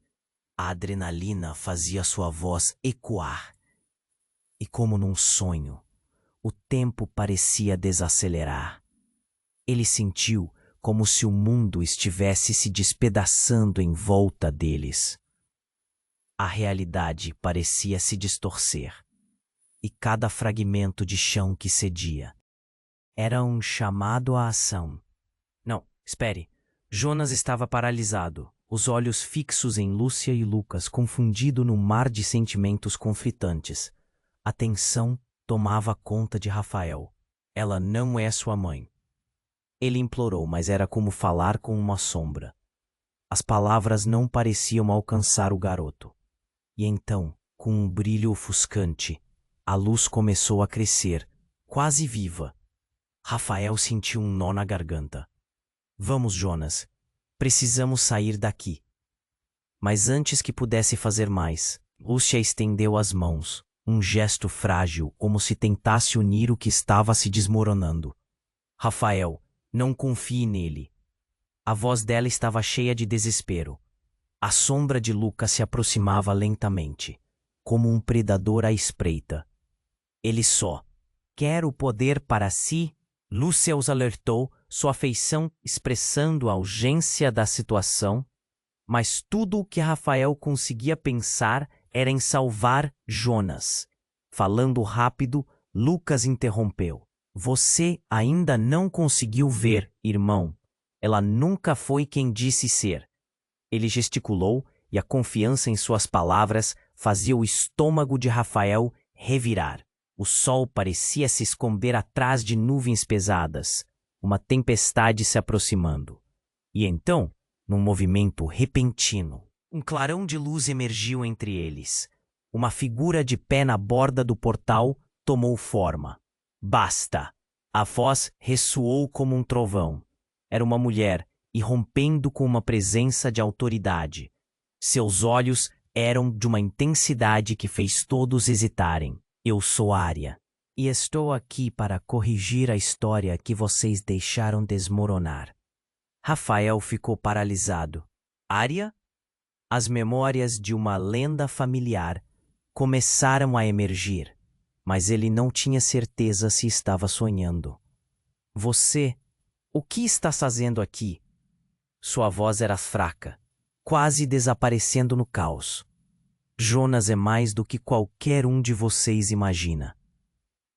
A adrenalina fazia sua voz ecoar. E como num sonho, o tempo parecia desacelerar. Ele sentiu como se o mundo estivesse se despedaçando em volta deles. A realidade parecia se distorcer, e cada fragmento de chão que cedia era um chamado à ação. Não, espere. Jonas estava paralisado, os olhos fixos em Lúcia e Lucas, confundido num mar de sentimentos conflitantes. A tensão tomava conta de Rafael. Ela não é sua mãe. Ele implorou, mas era como falar com uma sombra. As palavras não pareciam alcançar o garoto. E então, com um brilho ofuscante, a luz começou a crescer, quase viva. Rafael sentiu um nó na garganta. Vamos, Jonas. Precisamos sair daqui. Mas antes que pudesse fazer mais, Lúcia estendeu as mãos, um gesto frágil, como se tentasse unir o que estava se desmoronando. Rafael, não confie nele. A voz dela estava cheia de desespero. A sombra de Lucas se aproximava lentamente, como um predador à espreita. Ele só quer o poder para si. Lúcia os alertou, sua feição expressando a urgência da situação, mas tudo o que Rafael conseguia pensar era em salvar Jonas. Falando rápido, Lucas interrompeu. Você ainda não conseguiu ver, irmão. Ela nunca foi quem disse ser. Ele gesticulou e a confiança em suas palavras fazia o estômago de Rafael revirar. O sol parecia se esconder atrás de nuvens pesadas, uma tempestade se aproximando. E então, num movimento repentino, um clarão de luz emergiu entre eles. Uma figura de pé na borda do portal tomou forma. Basta! A voz ressoou como um trovão. Era uma mulher, irrompendo com uma presença de autoridade. Seus olhos eram de uma intensidade que fez todos hesitarem. Eu sou Arya, e estou aqui para corrigir a história que vocês deixaram desmoronar. Rafael ficou paralisado. Arya? As memórias de uma lenda familiar começaram a emergir, mas ele não tinha certeza se estava sonhando. Você, o que está fazendo aqui? Sua voz era fraca, quase desaparecendo no caos. Jonas é mais do que qualquer um de vocês imagina.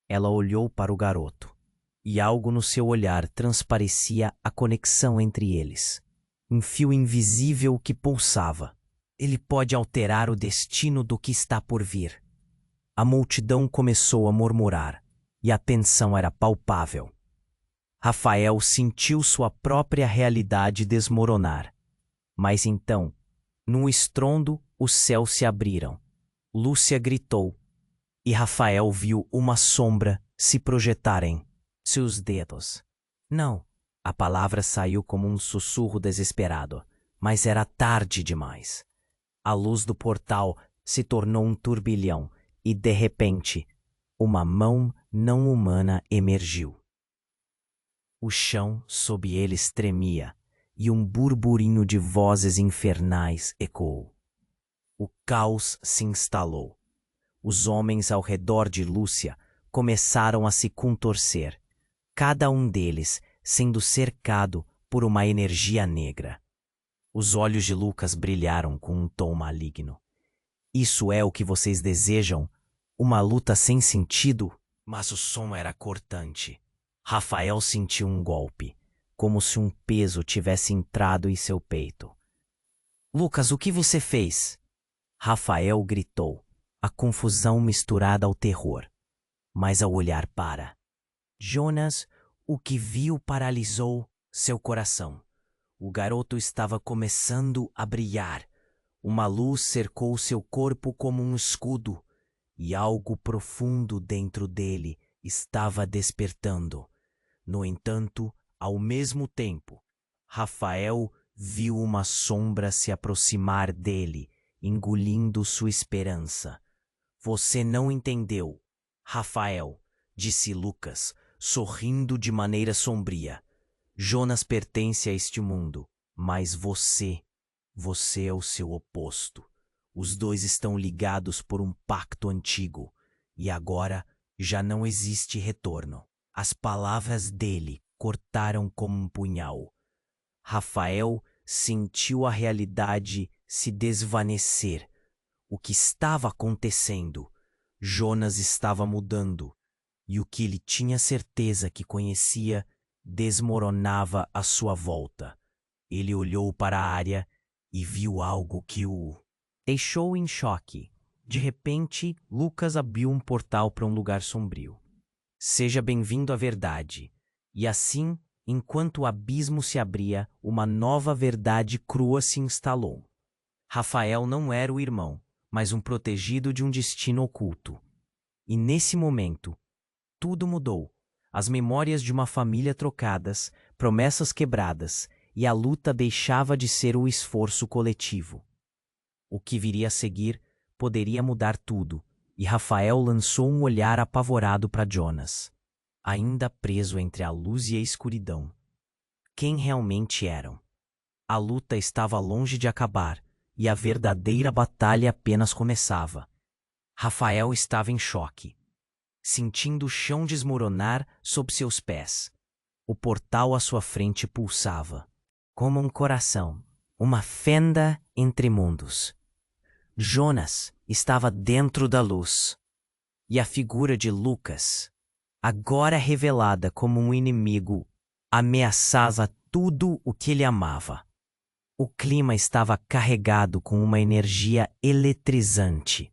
Ela olhou para o garoto, e algo no seu olhar transparecia a conexão entre eles. Um fio invisível que pulsava. Ele pode alterar o destino do que está por vir. A multidão começou a murmurar, e a tensão era palpável. Rafael sentiu sua própria realidade desmoronar. Mas então, num estrondo, os céus se abriram. Lúcia gritou, e Rafael viu uma sombra se projetar em seus dedos. Não, a palavra saiu como um sussurro desesperado, mas era tarde demais. A luz do portal se tornou um turbilhão e, de repente, uma mão não humana emergiu. O chão sob eles tremia e um burburinho de vozes infernais ecoou. O caos se instalou. Os homens ao redor de Lúcia começaram a se contorcer, cada um deles sendo cercado por uma energia negra. Os olhos de Lucas brilharam com um tom maligno. Isso é o que vocês desejam? Uma luta sem sentido? Mas o som era cortante. Rafael sentiu um golpe, como se um peso tivesse entrado em seu peito. Lucas, o que você fez? Rafael gritou, a confusão misturada ao terror. Mas ao olhar para Jonas, O que viu paralisou seu coração. O garoto estava começando a brilhar. Uma luz cercou seu corpo como um escudo, e algo profundo dentro dele estava despertando. No entanto, ao mesmo tempo, Rafael viu uma sombra se aproximar dele, engolindo sua esperança. Você não entendeu, Rafael, disse Lucas, sorrindo de maneira sombria. Jonas pertence a este mundo, mas você é o seu oposto. Os dois estão ligados por um pacto antigo, e agora já não existe retorno. As palavras dele cortaram como um punhal. Rafael sentiu a realidade se desvanecer. O que estava acontecendo? Jonas estava mudando, e o que ele tinha certeza que conhecia desmoronava à sua volta. Ele olhou para a área e viu algo que o deixou em choque. De repente, Lucas abriu um portal para um lugar sombrio. Seja bem-vindo à verdade. E assim, enquanto o abismo se abria, uma nova verdade crua se instalou. Rafael não era o irmão, mas um protegido de um destino oculto. E nesse momento, tudo mudou. As memórias de uma família trocadas, promessas quebradas, e a luta deixava de ser o esforço coletivo. O que viria a seguir poderia mudar tudo, e Rafael lançou um olhar apavorado para Jonas, ainda preso entre a luz e a escuridão. Quem realmente eram? A luta estava longe de acabar, e a verdadeira batalha apenas começava. Rafael estava em choque, sentindo o chão desmoronar sob seus pés. O portal à sua frente pulsava, como um coração, uma fenda entre mundos. Jonas estava dentro da luz, e a figura de Lucas, agora revelada como um inimigo, ameaçava tudo o que ele amava. O clima estava carregado com uma energia eletrizante,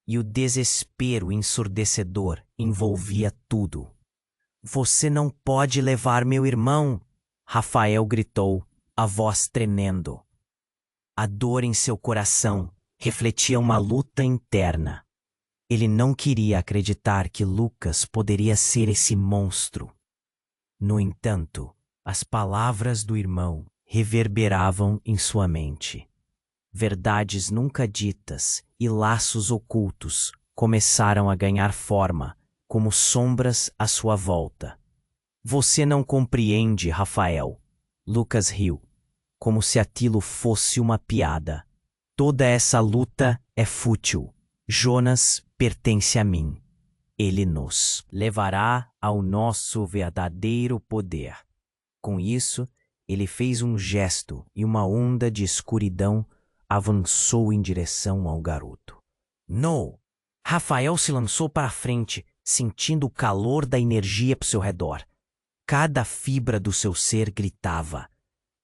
e o desespero ensurdecedor envolvia tudo. Você não pode levar meu irmão, Rafael gritou, a voz tremendo. A dor em seu coração refletia uma luta interna. Ele não queria acreditar que Lucas poderia ser esse monstro. No entanto, as palavras do irmão reverberavam em sua mente. Verdades nunca ditas e laços ocultos começaram a ganhar forma, como sombras à sua volta. Você não compreende, Rafael. Lucas riu, como se aquilo fosse uma piada. Toda essa luta é fútil. Jonas pertence a mim. Ele nos levará ao nosso verdadeiro poder. Com isso, ele fez um gesto e uma onda de escuridão avançou em direção ao garoto. Não! Rafael se lançou para a frente, sentindo o calor da energia ao seu redor. Cada fibra do seu ser gritava.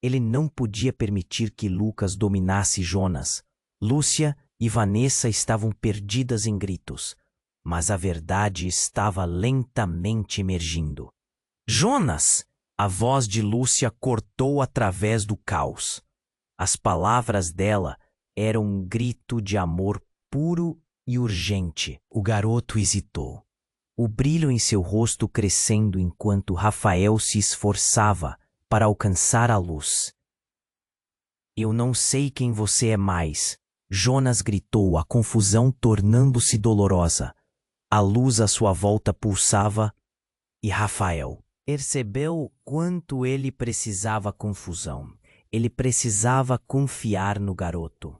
Ele não podia permitir que Lucas dominasse Jonas. Lúcia e Vanessa estavam perdidas em gritos, mas a verdade estava lentamente emergindo. Jonas! A voz de Lúcia cortou através do caos. As palavras dela eram um grito de amor puro e urgente. O garoto hesitou, o brilho em seu rosto crescendo enquanto Rafael se esforçava para alcançar a luz. Eu não sei quem você é mais, Jonas gritou, a confusão tornando-se dolorosa. A luz à sua volta pulsava e Rafael percebeu quanto ele precisava confusão. Ele precisava confiar no garoto.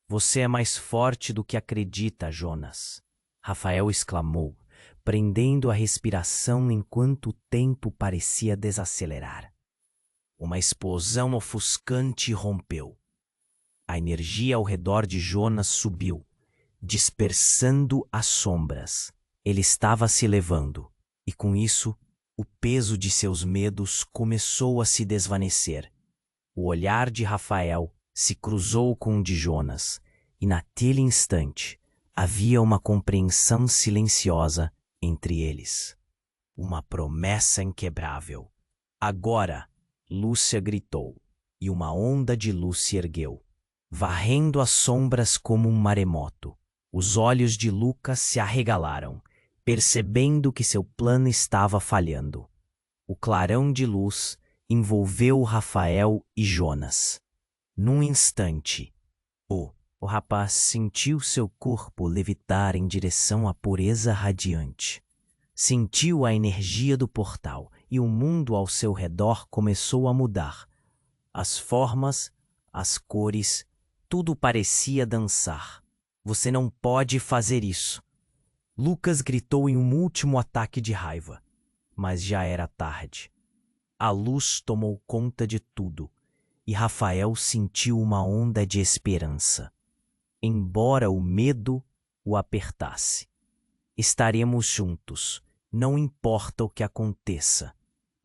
Você é mais forte do que acredita, Jonas, Rafael exclamou, prendendo a respiração enquanto o tempo parecia desacelerar. Uma explosão ofuscante rompeu. A energia ao redor de Jonas subiu, dispersando as sombras. Ele estava se elevando, e com isso, o peso de seus medos começou a se desvanecer. O olhar de Rafael se cruzou com o de Jonas, e naquele instante havia uma compreensão silenciosa entre eles. uma promessa inquebrável. Agora, Lúcia gritou, e uma onda de luz se ergueu, varrendo as sombras como um maremoto. Os olhos de Lucas se arregalaram, percebendo que seu plano estava falhando. O clarão de luz envolveu Rafael e Jonas. Num instante, o rapaz sentiu seu corpo levitar em direção à pureza radiante. Sentiu a energia do portal e o mundo ao seu redor começou a mudar. As formas, as cores, tudo parecia dançar. Você não pode fazer isso. Lucas gritou em um último ataque de raiva, mas já era tarde. A luz tomou conta de tudo e Rafael sentiu uma onda de esperança. Embora o medo o apertasse. Estaremos juntos, não importa o que aconteça.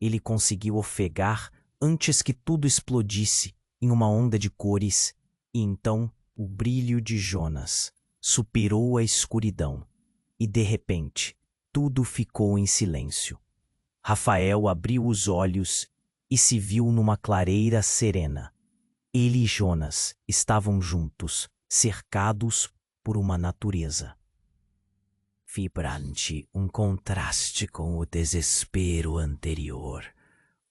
Ele conseguiu ofegar antes que tudo explodisse em uma onda de cores, e então o brilho de Jonas superou a escuridão, e de repente tudo ficou em silêncio. Rafael abriu os olhos e se viu numa clareira serena. Ele e Jonas estavam juntos, cercados por uma natureza vibrante, um contraste com o desespero anterior.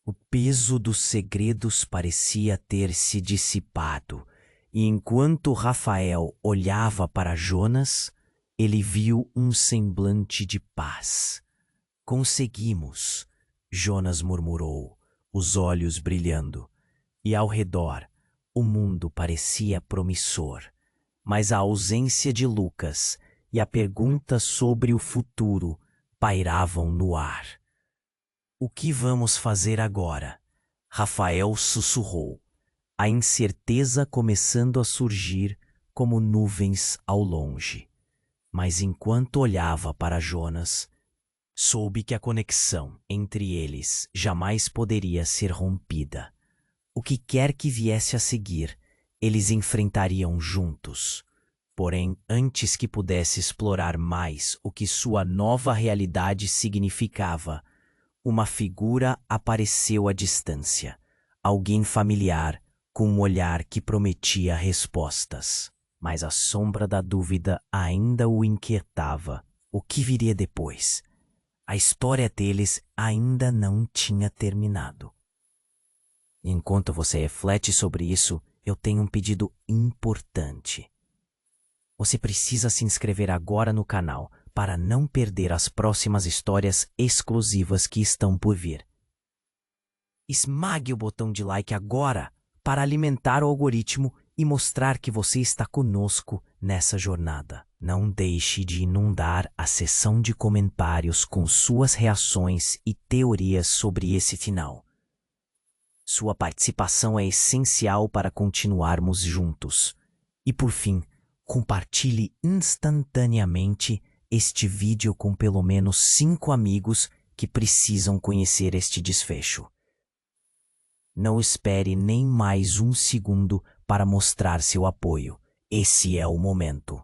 O peso dos segredos parecia ter se dissipado, e enquanto Rafael olhava para Jonas, ele viu um semblante de paz. Conseguimos, Jonas murmurou, os olhos brilhando, e ao redor o mundo parecia promissor. Mas a ausência de Lucas e a pergunta sobre o futuro pairavam no ar. O que vamos fazer agora? Rafael sussurrou, a incerteza começando a surgir como nuvens ao longe. Mas enquanto olhava para Jonas, soube que a conexão entre eles jamais poderia ser rompida. O que quer que viesse a seguir, eles enfrentariam juntos. Porém, antes que pudesse explorar mais o que sua nova realidade significava, uma figura apareceu à distância, alguém familiar, com um olhar que prometia respostas. Mas a sombra da dúvida ainda o inquietava. O que viria depois? A história deles ainda não tinha terminado. Enquanto você reflete sobre isso, eu tenho um pedido importante. Você precisa se inscrever agora no canal para não perder as próximas histórias exclusivas que estão por vir. Esmague o botão de like agora para alimentar o algoritmo e mostrar que você está conosco nessa jornada. Não deixe de inundar a seção de comentários com suas reações e teorias sobre esse final. Sua participação é essencial para continuarmos juntos. E por fim, compartilhe instantaneamente este vídeo com pelo menos 5 amigos que precisam conhecer este desfecho. Não espere nem mais um segundo para mostrar seu apoio. Esse é o momento.